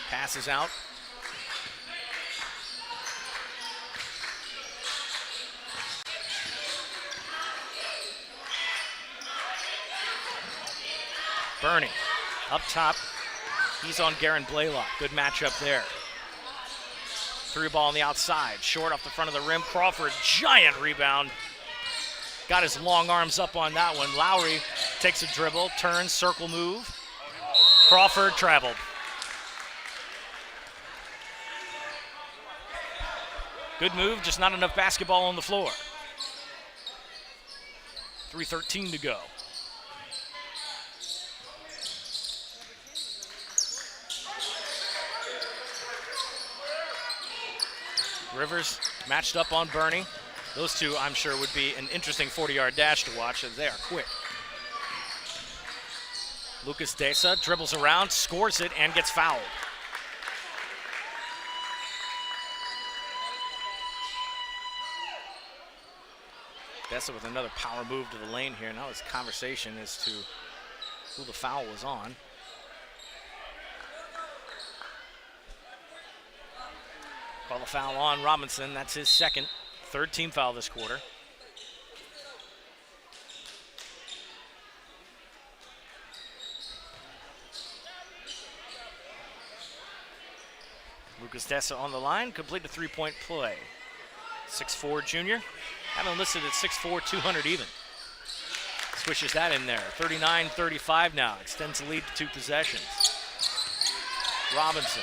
Passes out. Burney up top. He's on Garen Blaylock. Good matchup there. Through ball on the outside. Short off the front of the rim. Crawford, giant rebound. Got his long arms up on that one. Lowry takes a dribble, turns, circle move. Crawford traveled. Good move, just not enough basketball on the floor. 3:13 to go. Rivers matched up on Burney. Those two, I'm sure, would be an interesting 40-yard dash to watch, as they are quick. Lucas Desa dribbles around, scores it, and gets fouled. Desa with another power move to the lane here. Now it's conversation as to who the foul was on. Call the foul on Robinson. That's his second, third team foul this quarter. Lucas Dessa on the line, complete the three-point play. 6'4" junior. Haven't listed at 6'4", 200 even. Swishes that in there. 39-35 now. Extends the lead to 2 possessions. Robinson.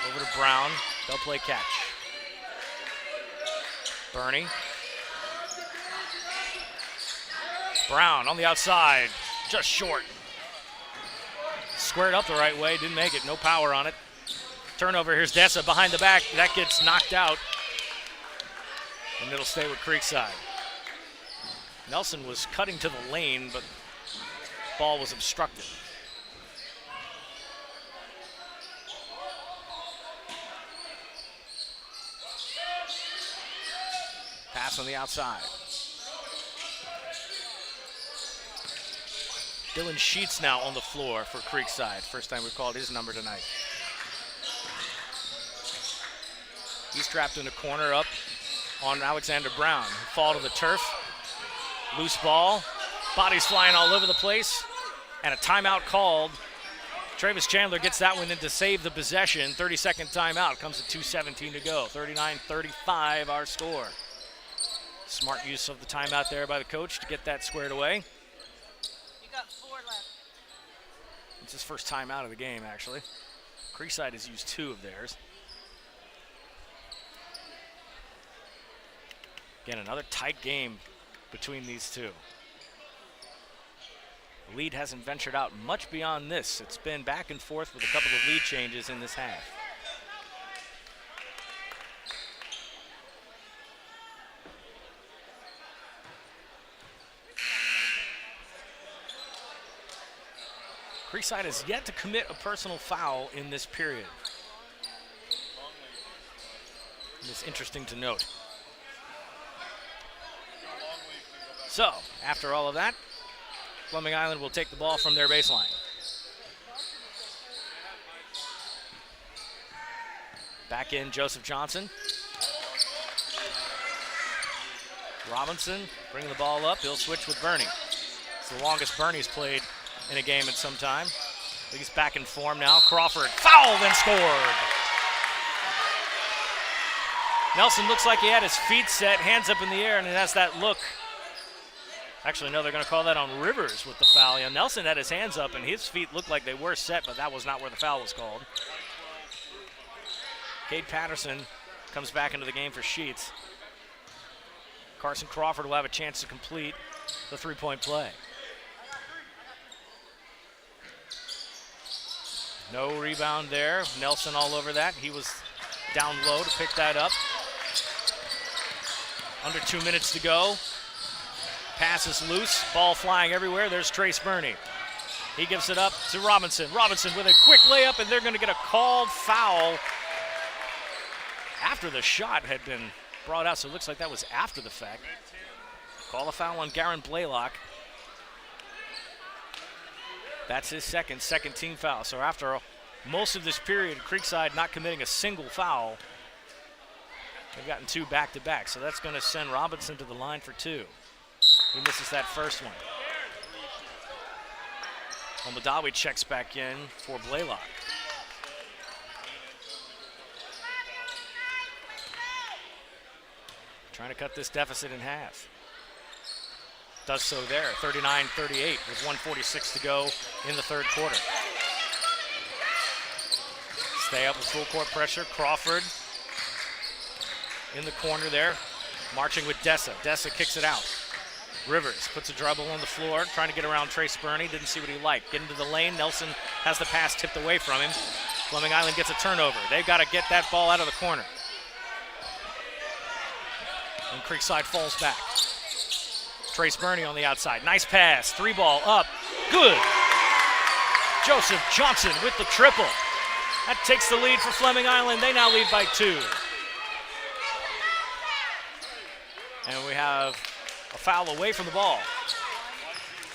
Over to Brown. They'll play catch. Burney. Brown on the outside. Just short. Squared up the right way. Didn't make it. No power on it. Turnover. Here's Dessa behind the back. That gets knocked out. And it'll stay with Creekside. Nelson was cutting to the lane, but ball was obstructed. Pass on the outside. Dylan Sheets now on the floor for Creekside. First time we've called his number tonight. He's trapped in the corner up on Alexander Brown. Fall to the turf. Loose ball. Bodies flying all over the place. And a timeout called. Travis Chandler gets that one in to save the possession. 30-second timeout. Comes at 2:17 to go. 39-35 our score. Smart use of the timeout there by the coach to get that squared away. You got 4 left. It's his first timeout of the game, actually. Creekside has used 2 of theirs. Again, another tight game between these two. The lead hasn't ventured out much beyond this. It's been back and forth with a couple of lead changes in this half. Creekside has yet to commit a personal foul in this period. It's interesting to note. So, after all of that, Fleming Island will take the ball from their baseline. Back in Joseph Johnson. Robinson bringing the ball up. He'll switch with Burney. It's the longest Burney's played in a game in some time. He's back in form now. Crawford, foul, then scored. Nelson looks like he had his feet set, hands up in the air, and he has that look. Actually, no, they're going to call that on Rivers with the foul. Yeah, Nelson had his hands up, and his feet looked like they were set, but that was not where the foul was called. Cade Patterson comes back into the game for Sheets. Carson Crawford will have a chance to complete the three-point play. No rebound there. Nelson all over that. He was down low to pick that up. Under 2 minutes to go. Pass is loose. Ball flying everywhere. There's Trace Burney. He gives it up to Robinson. Robinson with a quick layup, and they're going to get a called foul after the shot had been brought out. So it looks like that was after the fact. Call a foul on Garen Blaylock. That's his second team foul. So after most of this period, Creekside not committing a single foul, they've gotten 2 back-to-back. So that's going to send Robinson to the line for 2. He misses that first one. Omadawi checks back in for Blaylock. Trying to cut this deficit in half. Does so there, 39-38 with 1:46 to go in the third quarter. Stay up with full court pressure. Crawford in the corner there, marching with Dessa. Dessa kicks it out. Rivers puts a dribble on the floor, trying to get around Trace Burney. Didn't see what he liked. Get into the lane. Nelson has the pass tipped away from him. Fleming Island gets a turnover. They've got to get that ball out of the corner. And Creekside falls back. Trace Burney on the outside. Nice pass. 3-ball up. Good. Joseph Johnson with the triple. That takes the lead for Fleming Island. They now lead by 2. And we have a foul away from the ball.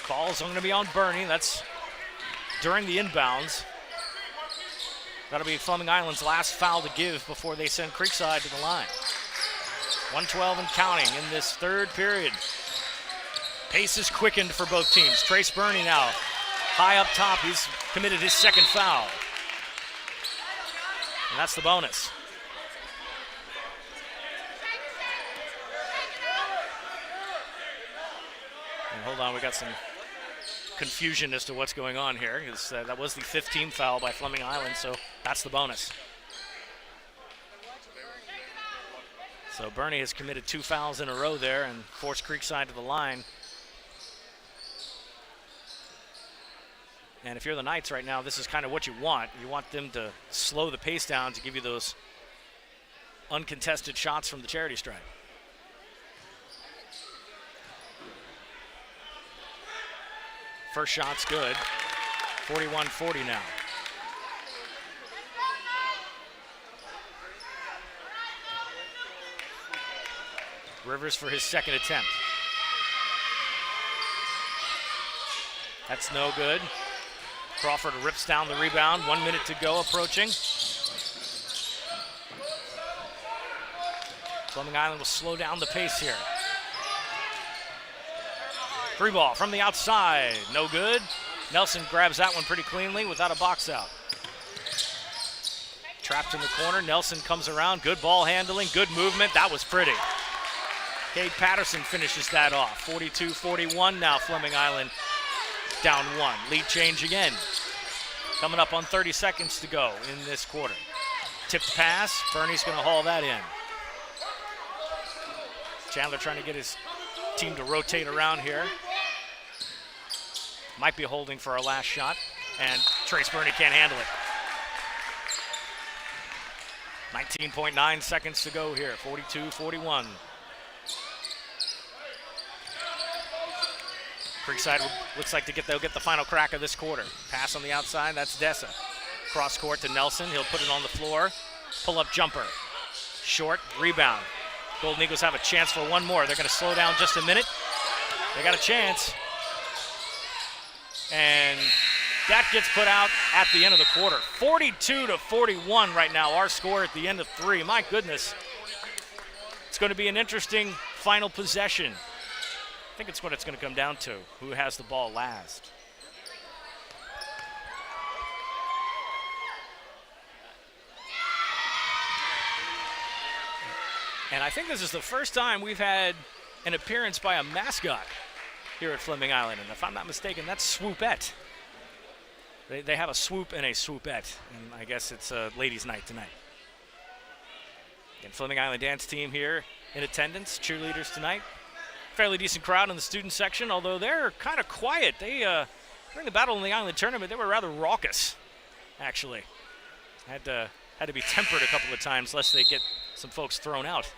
Call's going to be on Burney. That's during the inbounds. That'll be Fleming Island's last foul to give before they send Creekside to the line. 1:12 and counting in this third period. Pace is quickened for both teams. Trace Burney now high up top. He's committed his second foul. And that's the bonus. And hold on, we got some confusion as to what's going on here. Because that was the 15th foul by Fleming Island, so that's the bonus. So Burney has committed 2 fouls in a row there and forced Creekside to the line. And if you're the Knights right now, this is kind of what you want. You want them to slow the pace down to give you those uncontested shots from the charity stripe. First shot's good. 41-40 now. Rivers for his second attempt. That's no good. Crawford rips down the rebound. 1 minute to go, approaching. Fleming Island will slow down the pace here. Free ball from the outside, no good. Nelson grabs that one pretty cleanly without a box out. Trapped in the corner, Nelson comes around, good ball handling, good movement, that was pretty. Cade Patterson finishes that off. 42-41 now, Fleming Island down 1. Lead change again. Coming up on 30 seconds to go in this quarter. Tipped pass, Burney's gonna haul that in. Chandler trying to get his team to rotate around here. Might be holding for our last shot, and Trace Burney can't handle it. 19.9 seconds to go here, 42-41. Creekside looks like they'll get the final crack of this quarter. Pass on the outside, that's Dessa. Cross court to Nelson, he'll put it on the floor. Pull-up jumper, short, rebound. Golden Eagles have a chance for one more. They're gonna slow down just a minute. They got a chance. And that gets put out at the end of the quarter. 42-41 right now, our score at the end of 3. My goodness. It's gonna be an interesting final possession. I think it's what it's going to come down to, who has the ball last. And I think this is the first time we've had an appearance by a mascot here at Fleming Island. And if I'm not mistaken, that's Swoopette. They have a swoop and a swoopette. And I guess it's a ladies' night tonight. And Fleming Island dance team here in attendance, cheerleaders tonight. Fairly decent crowd in the student section, although they're kind of quiet. They, during the Battle on the Island tournament, they were rather raucous, actually. Had to be tempered a couple of times lest they get some folks thrown out.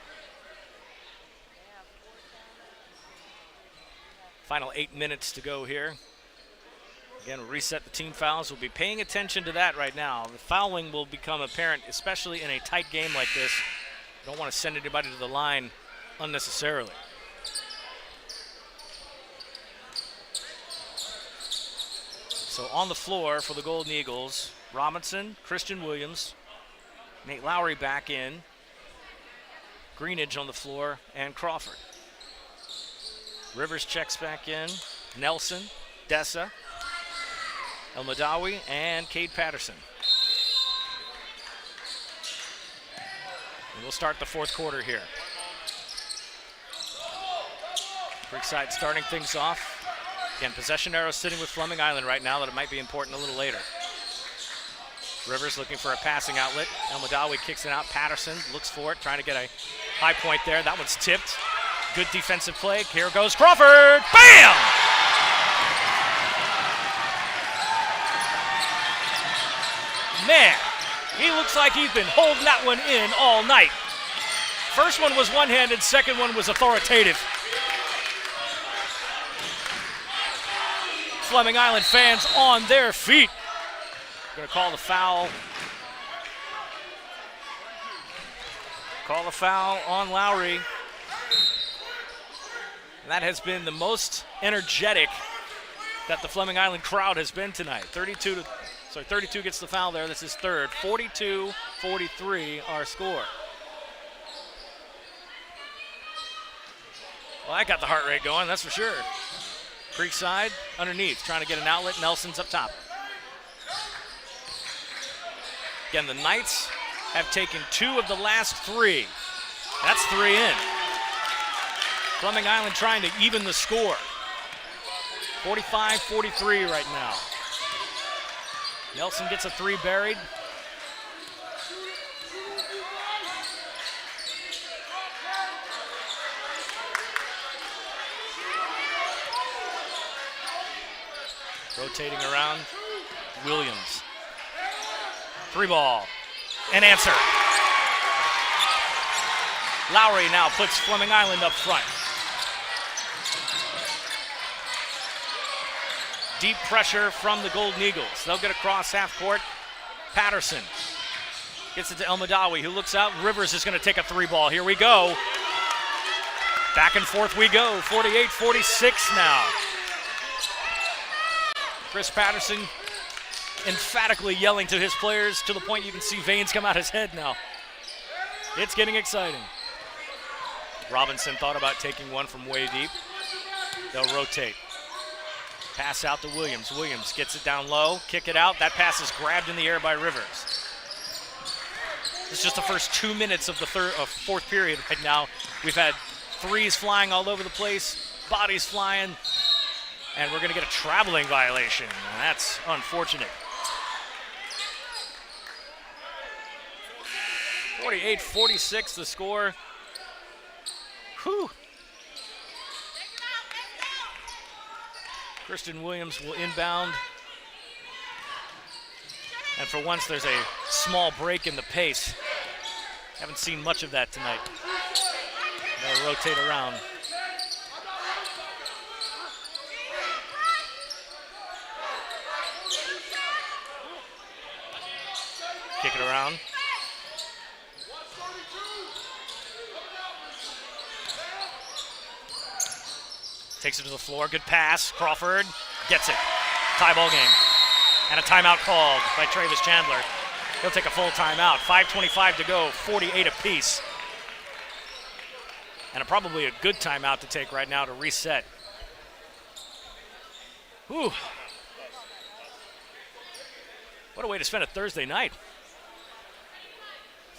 Final 8 minutes to go here. Again, we'll reset the team fouls. We'll be paying attention to that right now. The fouling will become apparent, especially in a tight game like this. You don't want to send anybody to the line unnecessarily. So on the floor for the Golden Eagles, Robinson, Christian Williams, Nate Lowry back in, Greenidge on the floor, and Crawford. Rivers checks back in, Nelson, Dessa, El Madawi, and Cade Patterson. And we'll start the fourth quarter here. Creekside starting things off. Again, possession arrow sitting with Fleming Island right now, that it might be important a little later. Rivers looking for a passing outlet. El Madawi kicks it out. Patterson looks for it, trying to get a high point there. That one's tipped. Good defensive play. Here goes Crawford. Bam! Man, he looks like he's been holding that one in all night. First one was one-handed, second one was authoritative. Fleming Island fans on their feet. Going to call the foul. Call the foul on Lowry. And that has been the most energetic that the Fleming Island crowd has been tonight. So 32 gets the foul there. This is third. 42-43 our score. Well, that got the heart rate going, that's for sure. Creekside underneath, trying to get an outlet. Nelson's up top. Again, the Knights have taken 2 of the last 3. That's 3 in. Fleming Island trying to even the score. 45-43 right now. Nelson gets a 3 buried. Rotating around, Williams. 3 ball, and answer. Lowry now puts Fleming Island up front. Deep pressure from the Golden Eagles. They'll get across half court. Patterson gets it to El Madawi, who looks out. Rivers is going to take a 3 ball. Here we go. Back and forth we go. 48-46 now. Chris Patterson emphatically yelling to his players to the point you can see veins come out his head now. It's getting exciting. Robinson thought about taking one from way deep. They'll rotate. Pass out to Williams. Williams gets it down low, kick it out. That pass is grabbed in the air by Rivers. It's just the first 2 minutes of the fourth period right now. We've had threes flying all over the place, bodies flying, and we're going to get a traveling violation. And that's unfortunate. 48-46 the score. Whew. Kristen Williams will inbound. And for once, there's a small break in the pace. Haven't seen much of that tonight. They'll rotate around. Kick it around. Takes it to the floor. Good pass. Crawford gets it. Tie ball game. And a timeout called by Travis Chandler. He'll take a full timeout. 5:25 to go. 48 apiece. And probably a good timeout to take right now to reset. Whew. What a way to spend a Thursday night.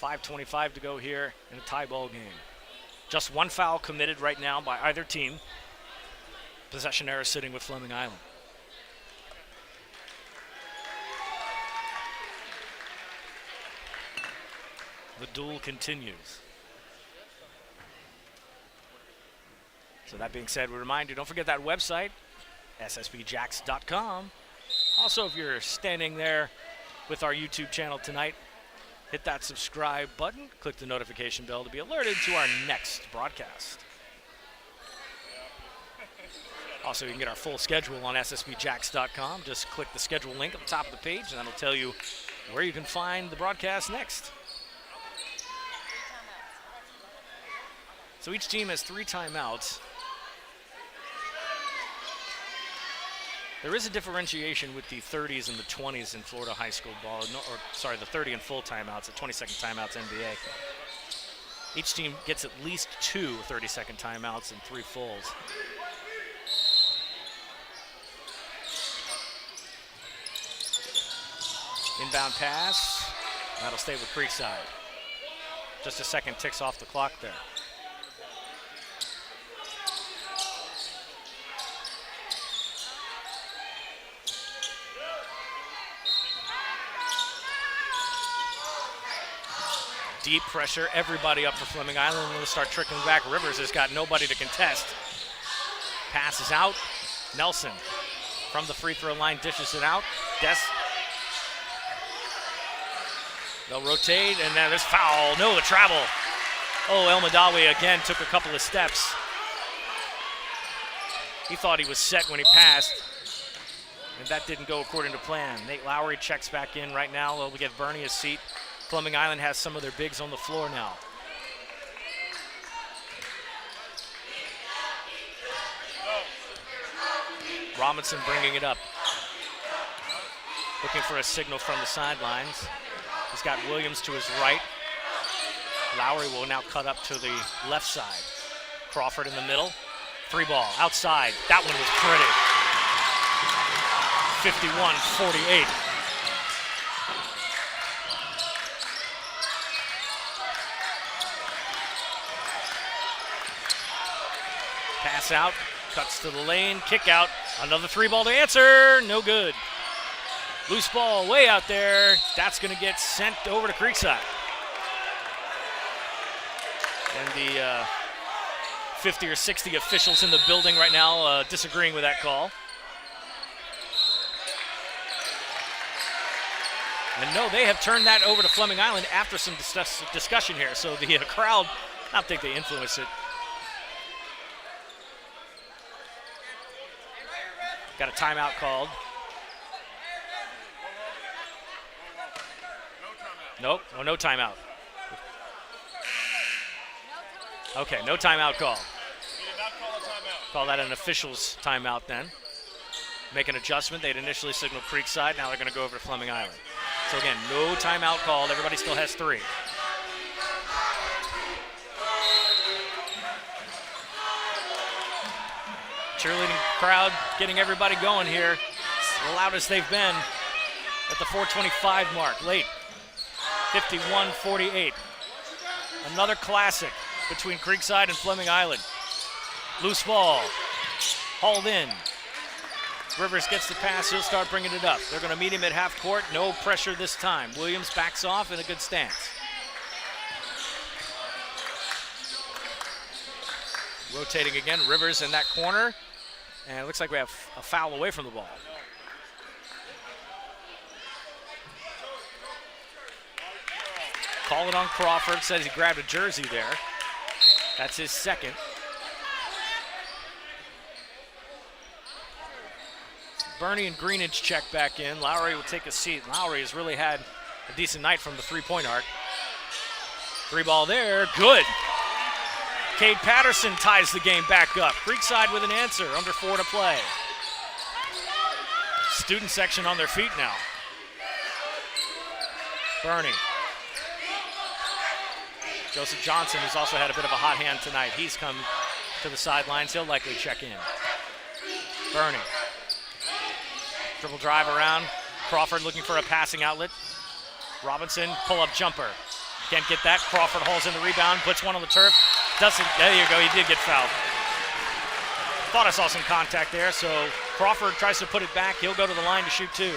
5:25 to go here in a tie ball game. Just one foul committed right now by either team. Possession error sitting with Fleming Island. The duel continues. So that being said, we remind you, don't forget that website, ssbjacks.com. Also, if you're standing there with our YouTube channel tonight, hit that subscribe button, click the notification bell to be alerted to our next broadcast. Also, you can get our full schedule on ssbjacks.com. Just click the schedule link at the top of the page, and that'll tell you where you can find the broadcast next. So each team has 3 timeouts. There is a differentiation with the 30s and the 20s in Florida high school ball, the 30 and full timeouts, the 20-second timeouts NBA. Each team gets at least 2 30-second timeouts and 3 fulls. Inbound pass, that'll stay with Creekside. Just a second ticks off the clock there. Deep pressure, everybody up for Fleming Island. We'll start trickling back. Rivers has got nobody to contest. Passes out. Nelson from the free throw line dishes it out. They'll rotate, and now there's foul. No, the travel. Oh, El Madawi again took a couple of steps. He thought he was set when he passed, and that didn't go according to plan. Nate Lowry checks back in right now. They'll give Bernie a seat. Fleming Island has some of their bigs on the floor now. Robinson bringing it up. looking for a signal from the sidelines. He's got Williams to his right. Lowry will now cut up to the left side. Crawford in the middle. 3 ball outside. That one was pretty. 51-48. Pass out, cuts to the lane, kick out. Another 3 ball to answer. No good. Loose ball way out there. That's going to get sent over to Creekside. And the 50 or 60 officials in the building right now disagreeing with that call. And no, they have turned that over to Fleming Island after some discussion here. So the crowd, I don't think they influenced it. Got a timeout called. Nope, no timeout. Okay, no timeout call. Call that an official's timeout then. Make an adjustment. They'd initially signaled Creekside. Now they're going to go over to Fleming Island. So again, no timeout called. Everybody still has 3. Cheerleading crowd getting everybody going here. It's the loudest they've been at the 4:25 mark. Late. 51-48. Another classic between Creekside and Fleming Island. Loose ball. Hauled in. Rivers gets the pass. He'll start bringing it up. They're going to meet him at half court. No pressure this time. Williams backs off in a good stance. Rotating again. Rivers in that corner. And it looks like we have a foul away from the ball. Call it on Crawford. Says he grabbed a jersey there. That's his second. Bernie and Greenidge check back in. Lowry will take a seat. Lowry has really had a decent night from the three-point arc. 3 ball there. Good. Cade Patterson ties the game back up. Creekside with an answer. Under 4 to play. Student section on their feet now. Bernie. Joseph Johnson, who's also had a bit of a hot hand tonight. He's come to the sidelines. He'll likely check in. Bernie. Dribble drive around. Crawford looking for a passing outlet. Robinson, pull-up jumper. Can't get that. Crawford hauls in the rebound, puts one on the turf. Doesn't, there you go, he did get fouled. Thought I saw some contact there, so Crawford tries to put it back. He'll go to the line to shoot 2.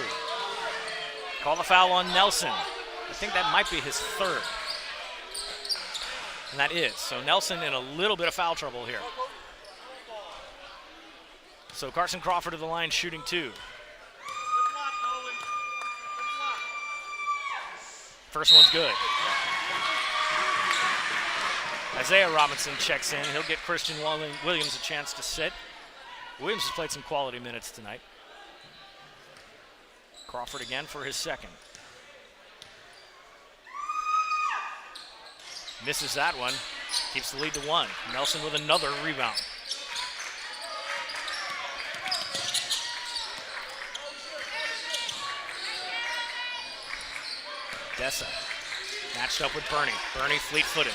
Call the foul on Nelson. I think that might be his 3rd. And that is. So Nelson in a little bit of foul trouble here. So Carson Crawford to the line shooting 2. First one's good. Isaiah Robinson checks in. He'll get Christian Williams a chance to sit. Williams has played some quality minutes tonight. Crawford again for his second. Misses that one. Keeps the lead to 1. Nelson with another rebound. Dessa matched up with Bernie. Bernie fleet-footed.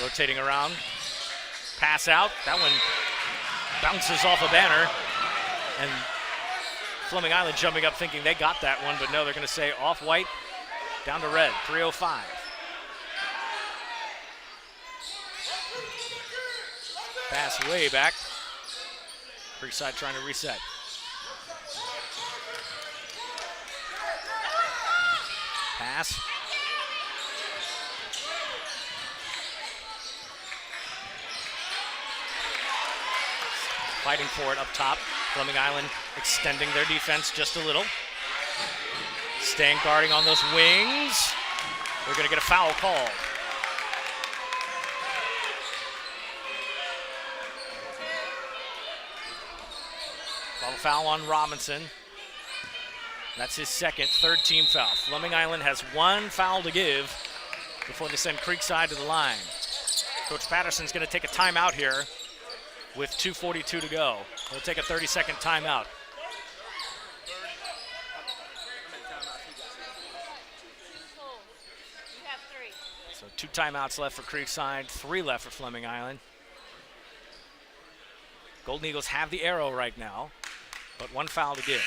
Rotating around. Pass out. That one bounces off a banner. And Fleming Island jumping up thinking they got that one, but no, they're going to say off-white, down to red, 3:05. Pass way back. Creekside trying to reset. Pass. Fighting for it up top. Fleming Island extending their defense just a little. Staying guarding on those wings. They're going to get a foul called. Call the foul on Robinson. That's his second, 3rd team foul. Fleming Island has 1 foul to give before they send Creekside to the line. Coach Patterson's going to take a timeout here with 2:42 to go. He'll take a 30-second timeout. 2 timeouts left for Creekside, 3 left for Fleming Island. Golden Eagles have the arrow right now, but 1 foul to give.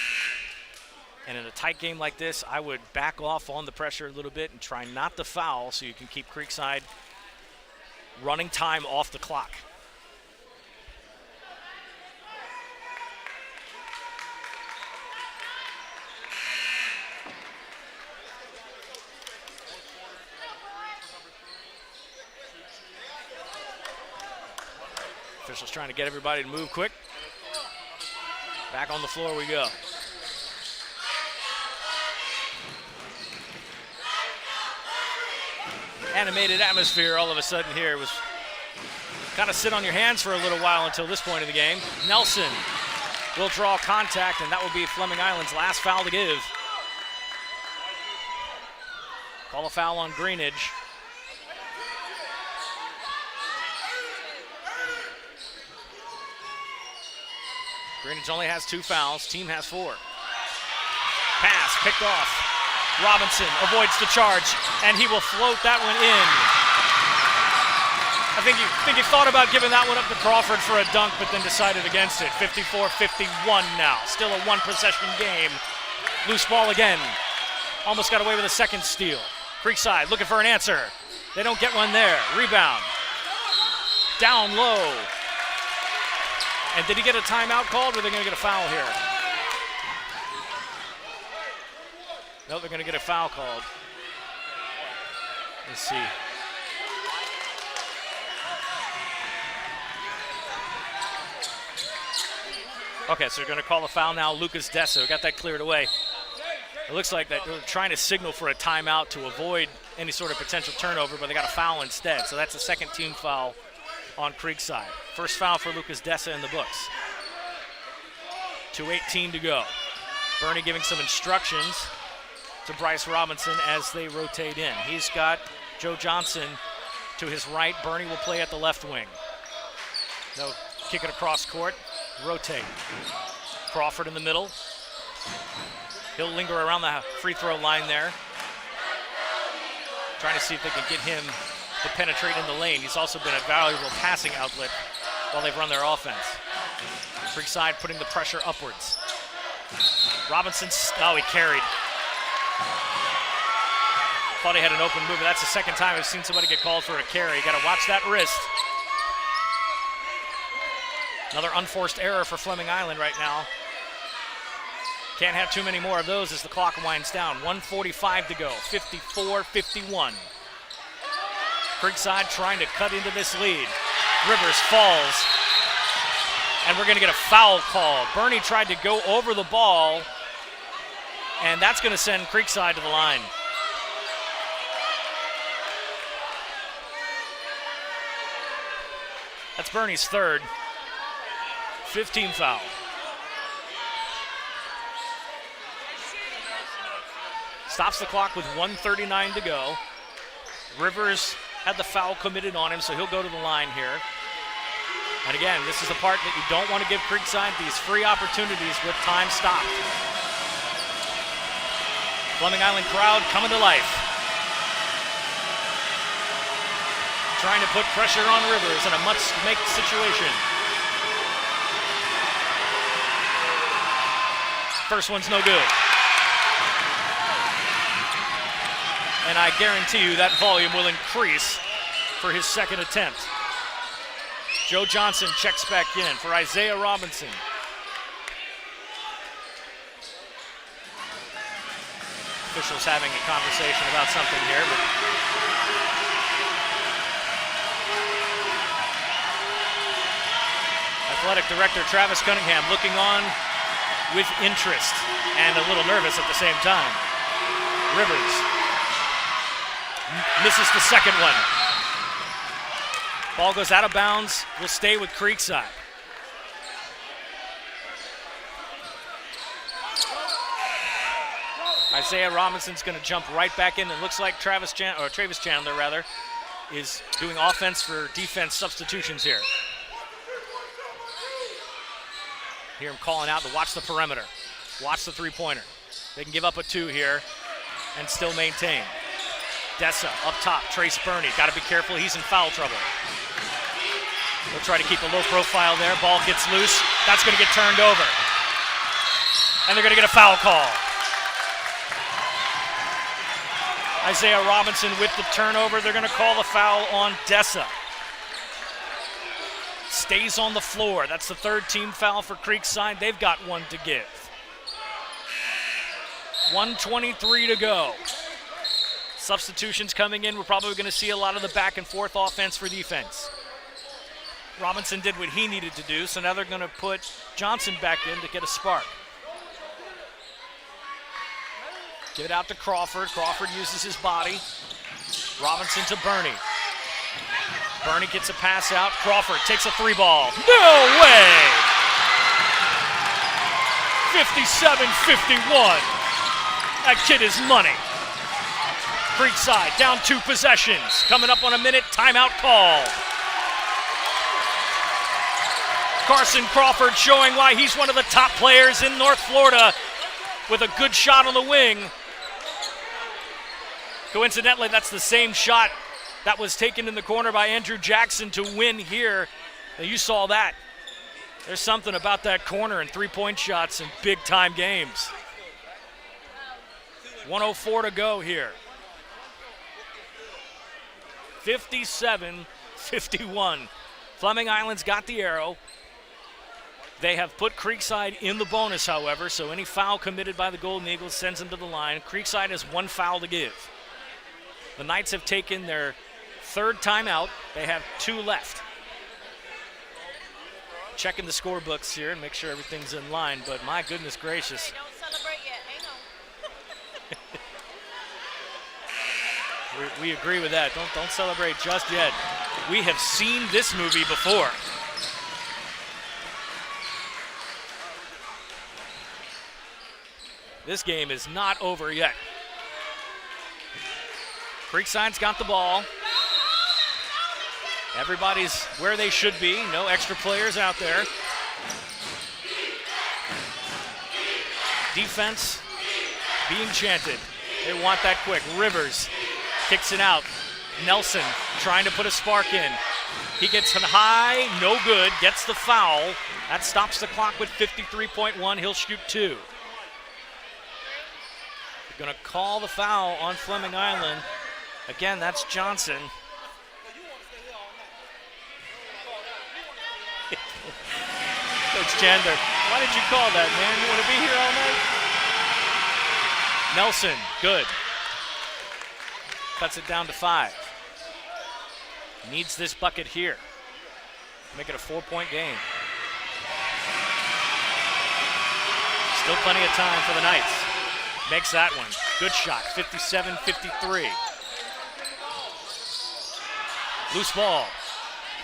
And in a tight game like this, I would back off on the pressure a little bit and try not to foul so you can keep Creekside running time off the clock. Officials trying to get everybody to move quick. Back on the floor we go. Animated atmosphere all of a sudden here. It was kind of sit on your hands for a little while until this point of the game. Nelson will draw contact, and that will be Fleming Island's last foul to give. Call a foul on Greenidge. Greenidge only has 2 fouls. Team has 4. Pass picked off. Robinson avoids the charge, and he will float that one in. I think he thought about giving that one up to Crawford for a dunk, but then decided against it. 54-51 now. Still a 1-possession game. Loose ball again. Almost got away with a second steal. Creekside looking for an answer. They don't get one there. Rebound. Down low. And did he get a timeout called, or are they going to get a foul here? No, they're going to get a foul called. Let's see. Okay, so they're going to call a foul now. Lucas Dessa got that cleared away. It looks like that they're trying to signal for a timeout to avoid any sort of potential turnover, but they got a foul instead. So that's a second team foul on Creekside. First foul for Lucas Dessa in the books. 2:18 to go. Bernie giving some instructions to Bryce Robinson as they rotate in. He's got Joe Johnson to his right. Bernie will play at the left wing. They'll kick it across court, rotate. Crawford in the middle. He'll linger around the free throw line there. Trying to see if they can get him to penetrate in the lane. He's also been a valuable passing outlet while they've run their offense. Creekside putting the pressure upwards. Robinson, oh, he carried. Thought he had an open move, but that's the second time I've seen somebody get called for a carry. Got to watch that wrist. Another unforced error for Fleming Island right now. Can't have too many more of those as the clock winds down. 1:45 to go, 54-51. Creekside trying to cut into this lead. Rivers falls, and we're going to get a foul call. Bernie tried to go over the ball, and that's going to send Creekside to the line. That's Bernie's third. 15 foul. Stops the clock with 1:39 to go. Rivers had the foul committed on him, so he'll go to the line here. And again, this is the part that you don't want to give Creekside, these free opportunities with time stopped. Fleming Island crowd coming to life. Trying to put pressure on Rivers in a must-make situation. First one's no good. And I guarantee you that volume will increase for his second attempt. Joe Johnson checks back in for Isaiah Robinson. Officials having a conversation about something here. But Athletic Director Travis Cunningham looking on with interest and a little nervous at the same time. Rivers misses the second one. Ball goes out of bounds. Will stay with Creekside. Isaiah Robinson's going to jump right back in. It looks like Travis Chandler is doing offense for defense substitutions here. Hear him calling out to watch the perimeter. Watch the three-pointer. They can give up a 2 here and still maintain. Dessa up top, Trace Burney. Got to be careful, he's in foul trouble. They'll try to keep a low profile there. Ball gets loose. That's going to get turned over. And they're going to get a foul call. Isaiah Robinson with the turnover. They're going to call the foul on Dessa. Stays on the floor. That's the third team foul for Creekside. They've got one to give. 1:23 to go. Substitutions coming in. We're probably going to see a lot of the back and forth offense for defense. Robinson did what he needed to do, so now they're going to put Johnson back in to get a spark. Give it out to Crawford. Crawford uses his body. Robinson to Burney. Burney gets a pass out. Crawford takes a three ball. No way! 57-51. That kid is money. Creekside down 2 possessions. Coming up on a minute, timeout called. Carson Crawford showing why he's one of the top players in North Florida with a good shot on the wing. Coincidentally, that's the same shot that was taken in the corner by Andrew Jackson to win here. Now, you saw that. There's something about that corner and three-point shots in big-time games. 1:04 to go here. 57-51. Fleming Island's got the arrow. They have put Creekside in the bonus, however, so any foul committed by the Golden Eagles sends them to the line. Creekside has 1 foul to give. The Knights have taken their 3rd timeout. They have 2 left. Checking the scorebooks here and make sure everything's in line, but my goodness gracious. Hey, don't celebrate yet. Hang on. We agree with that. Don't celebrate just yet. We have seen this movie before. This game is not over yet. Creekside's got the ball. Everybody's where they should be. No extra players out there. Defense being chanted. They want that quick. Rivers kicks it out. Nelson trying to put a spark in. He gets high, no good, gets the foul. That stops the clock with 53.1. He'll shoot 2. Going to call the foul on Fleming Island. Again, that's Johnson. Coach Chandler, why did you call that, man? You want to be here all night? Nelson, good. Cuts it down to 5. Needs this bucket here. Make it a 4-point game. Still plenty of time for the Knights. Makes that one. Good shot, 57-53. Loose ball.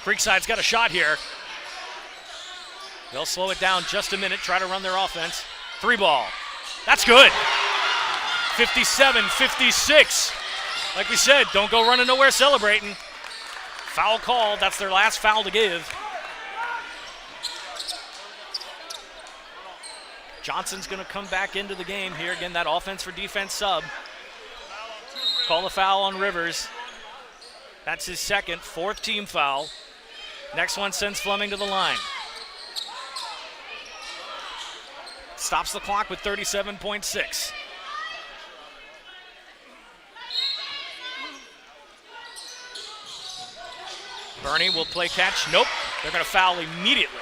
Creekside's got a shot here. They'll slow it down just a minute, try to run their offense. 3 ball. That's good. 57-56. Like we said, don't go running nowhere celebrating. Foul called. That's their last foul to give. Johnson's going to come back into the game here. Again, that offense for defense sub. Call the foul on Rivers. That's his 2nd, 4th team foul. Next one sends Fleming to the line. Stops the clock with 37.6. Burney will play catch. Nope. They're going to foul immediately.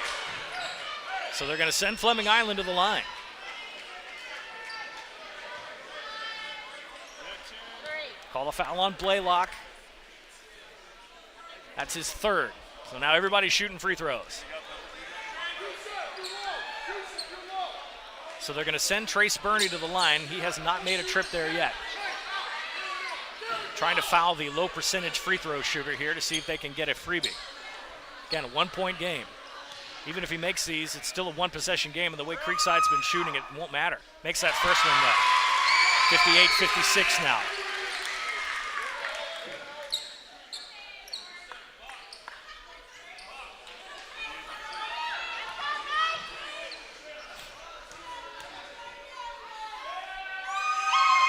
So they're going to send Fleming Island to the line. Call the foul on Blaylock. That's his 3rd. So now everybody's shooting free throws. So they're going to send Trace Burney to the line. He has not made a trip there yet. Trying to foul the low percentage free throw shooter here to see if they can get a freebie. Again, a 1-point game. Even if he makes these, it's still a 1-possession game, and the way Creekside's been shooting, it won't matter. Makes that first one though. 58-56 now.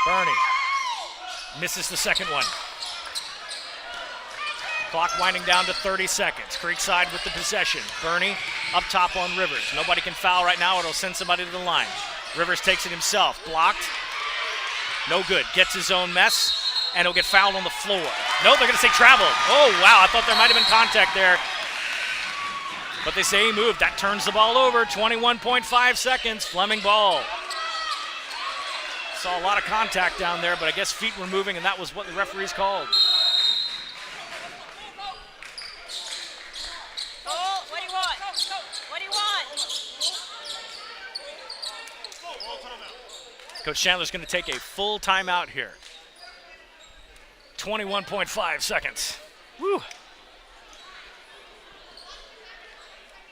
Burney misses the 2nd one. Clock winding down to 30 seconds. Creekside with the possession. Bernie up top on Rivers. Nobody can foul right now. It'll send somebody to the line. Rivers takes it himself. Blocked. No good. Gets his own mess, and he'll get fouled on the floor. No, they're going to say traveled. Oh, wow. I thought there might have been contact there. But they say he moved. That turns the ball over. 21.5 seconds. Fleming ball. Saw a lot of contact down there, but I guess feet were moving, and that was what the referees called. Oh, what do you want? What do you want? Coach Chandler's going to take a full timeout here. 21.5 seconds. Woo.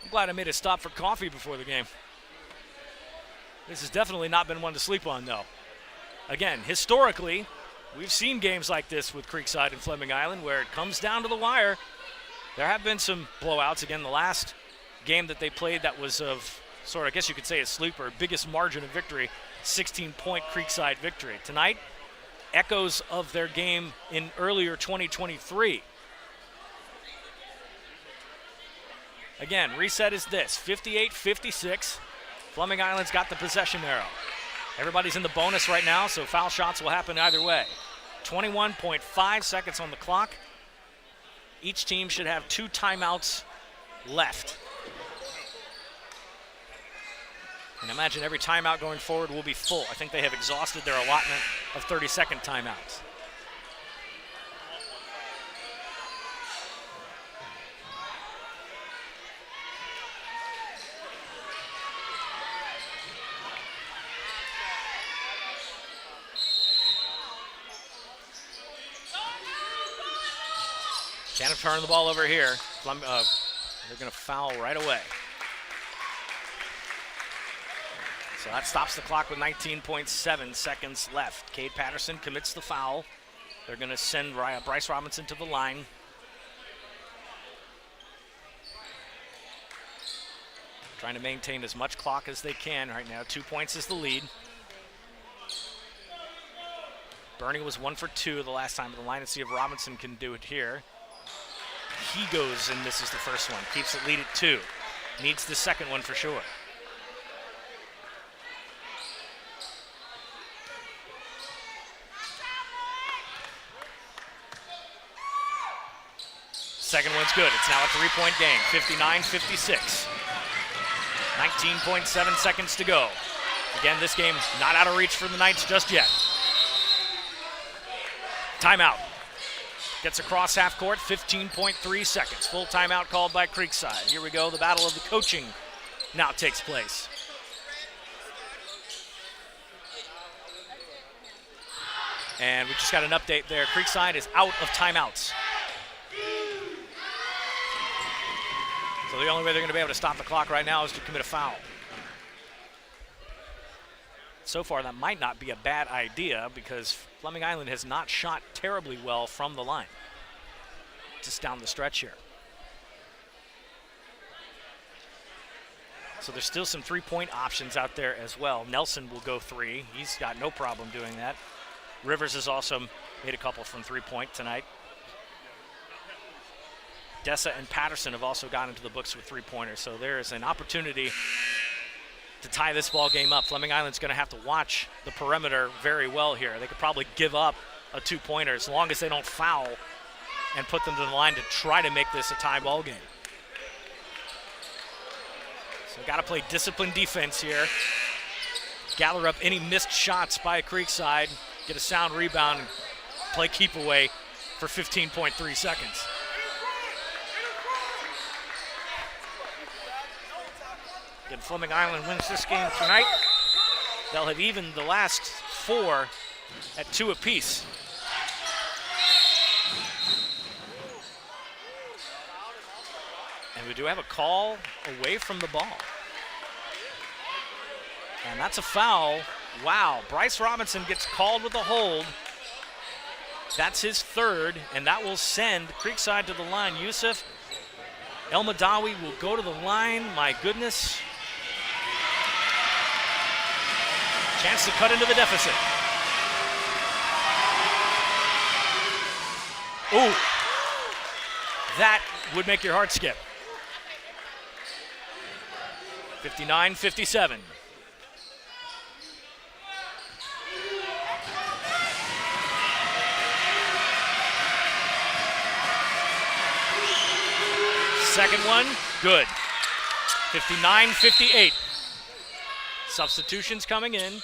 I'm glad I made a stop for coffee before the game. This has definitely not been one to sleep on, though. Again, historically, we've seen games like this with Creekside and Fleming Island where it comes down to the wire. There have been some blowouts. Again, the last game that they played that was of sort of, I guess you could say, a sleeper, biggest margin of victory, 16-point Creekside victory. Tonight, echoes of their game in earlier 2023. Again, reset is this, 58-56. Fleming Island's got the possession arrow. Everybody's in the bonus right now, so foul shots will happen either way. 21.5 seconds on the clock. Each team should have 2 timeouts left. And imagine every timeout going forward will be full. I think they have exhausted their allotment of 30-second timeouts. Can't turn the ball over here. They're going to foul right away. So that stops the clock with 19.7 seconds left. Cade Patterson commits the foul. They're going to send Bryce Robinson to the line. Trying to maintain as much clock as they can right now. 2 points is the lead. Bernie was 1 for 2 the last time at the line. Let's see if Robinson can do it here. He goes and misses the first one. Keeps it lead at 2. Needs the second one for sure. Second one's good. It's now a 3-point game. 59-56. 19.7 seconds to go. Again, this game not out of reach for the Knights just yet. Timeout. Gets across half court, 15.3 seconds. Full timeout called by Creekside. Here we go, the battle of the coaching now takes place. And we just got an update there. Creekside is out of timeouts. So the only way they're going to be able to stop the clock right now is to commit a foul. So far, that might not be a bad idea because Fleming Island has not shot terribly well from the line. Just down the stretch here. So there's still some 3-point options out there as well. Nelson will go 3. He's got no problem doing that. Rivers has also made a couple from 3-point tonight. Dessa and Patterson have also gotten into the books with 3-pointers. So there is an opportunity to tie this ball game up. Fleming Island's going to have to watch the perimeter very well here. They could probably give up a 2-pointer as long as they don't foul and put them to the line to try to make this a tie ball game. So got to play disciplined defense here. Gather up any missed shots by Creekside, get a sound rebound, and play keep away for 15.3 seconds. If Fleming Island wins this game tonight, they'll have evened the last 4 at 2 apiece. And we do have a call away from the ball. And that's a foul. Wow, Bryce Robinson gets called with a hold. That's his 3rd, and that will send Creekside to the line. Yusuf El-Madawi will go to the line. My goodness. Chance to cut into the deficit. Ooh. That would make your heart skip. 59-57. Second one, good. 59-58. Substitutions coming in.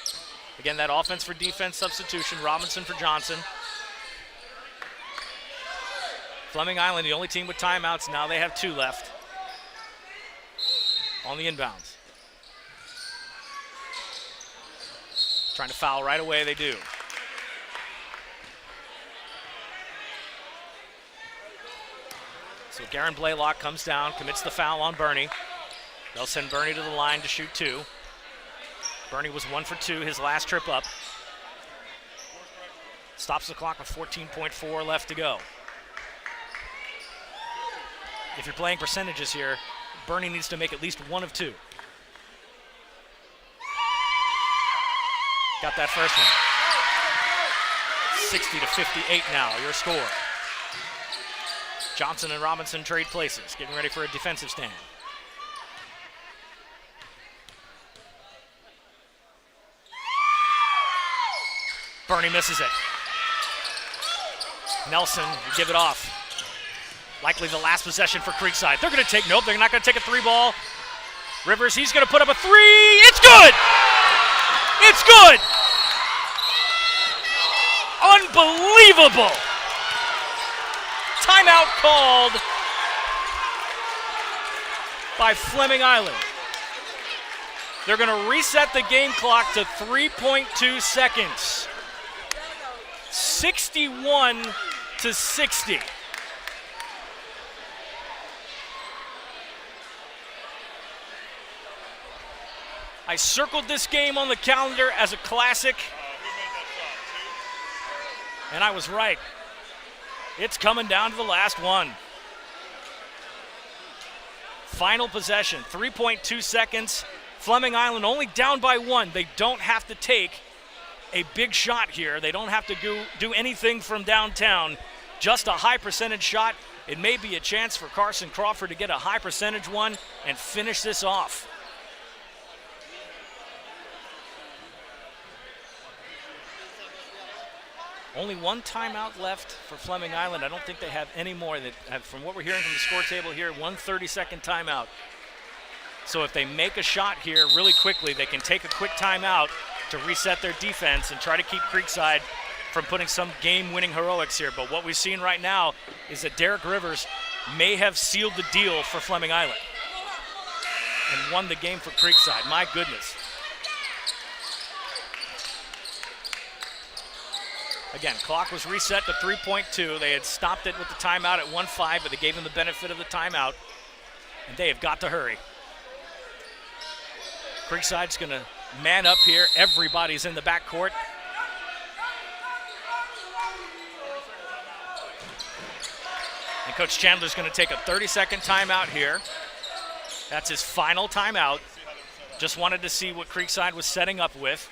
Again, that offense for defense substitution. Robinson for Johnson. Fleming Island, the only team with timeouts. Now they have 2 left on the inbounds. Trying to foul right away, they do. So Garen Blaylock comes down, commits the foul on Bernie. They'll send Bernie to the line to shoot 2. Bernie was 1 for 2 his last trip up. Stops the clock with 14.4 left to go. If you're playing percentages here, Bernie needs to make at least 1 of 2. Got that first one. 60-58 now, your score. Johnson and Robinson trade places, getting ready for a defensive stand. Bernie misses it. Nelson will give it off. Likely the last possession for Creekside. They're going to take, nope, they're not going to take a 3 ball. Rivers, he's going to put up a 3. It's good! It's good! Unbelievable! Timeout called by Fleming Island. They're going to reset the game clock to 3.2 seconds. 61-60. I circled this game on the calendar as a classic, and I was right. It's coming down to the last one. Final possession, 3.2 seconds. Fleming Island only down by 1. They don't have to take a big shot here. They don't have to do anything from downtown. Just a high percentage shot. It may be a chance for Carson Crawford to get a high percentage one and finish this off. Only 1 timeout left for Fleming Island. I don't think they have any more. From what we're hearing from the score table here, 1 30-second timeout. So if they make a shot here really quickly, they can take a quick timeout to reset their defense and try to keep Creekside from putting some game-winning heroics here. But what we've seen right now is that Derek Rivers may have sealed the deal for Fleming Island and won the game for Creekside. My goodness. Again, clock was reset to 3.2. They had stopped it with the timeout at 1:05, but they gave him the benefit of the timeout, and they have got to hurry. Creekside's going to man up here. Everybody's in the backcourt. And Coach Chandler's going to take a 30-second timeout here. That's his final timeout. Just wanted to see what Creekside was setting up with.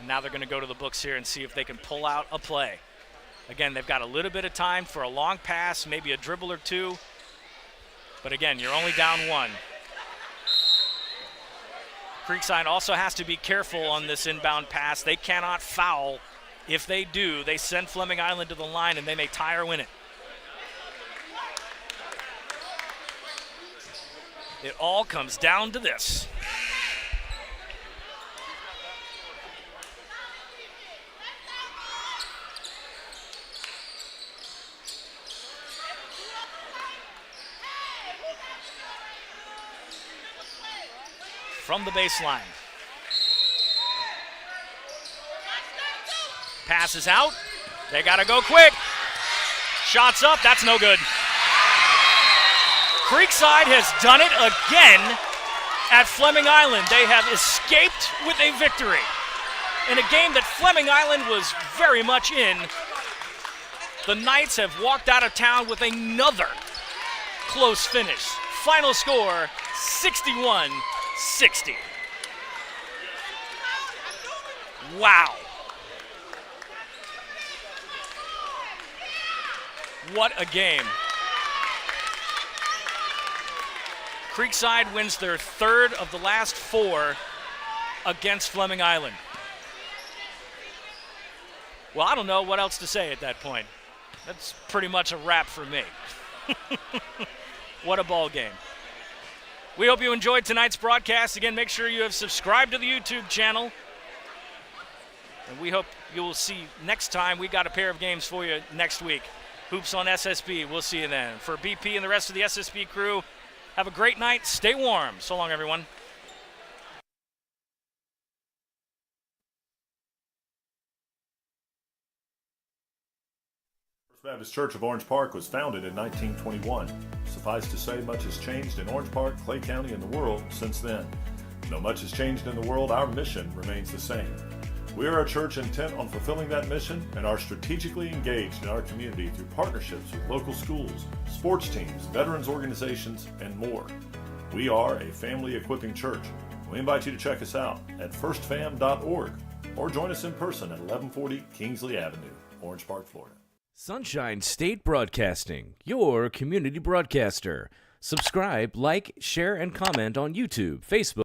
Now they're going to go to the books here and see if they can pull out a play. Again, they've got a little bit of time for a long pass, maybe a dribble or 2. But again, you're only down 1. Creekside also has to be careful on this inbound pass. They cannot foul. If they do, they send Fleming Island to the line and they may tie or win it. It all comes down to this. From the baseline. Passes out. They got to go quick. Shots up. That's no good. Creekside has done it again at Fleming Island. They have escaped with a victory in a game that Fleming Island was very much in. The Knights have walked out of town with another close finish. Final score, 61-60. Wow. What a game. Creekside wins their third of the last 4 against Fleming Island. Well, I don't know what else to say at that point. That's pretty much a wrap for me. What a ball game. We hope you enjoyed tonight's broadcast. Again, make sure you have subscribed to the YouTube channel. And we hope you will see next time. We got a pair of games for you next week. Hoops on SSB. We'll see you then. For BP and the rest of the SSB crew, have a great night. Stay warm. So long, everyone. First Baptist Church of Orange Park was founded in 1921. Suffice to say, much has changed in Orange Park, Clay County, and the world since then. Though much has changed in the world, our mission remains the same. We are a church intent on fulfilling that mission and are strategically engaged in our community through partnerships with local schools, sports teams, veterans organizations, and more. We are a family equipping church. We invite you to check us out at firstfam.org or join us in person at 1140 Kingsley Avenue, Orange Park, Florida. Sunshine State Broadcasting, your community broadcaster. Subscribe, like, share, and comment on YouTube, Facebook.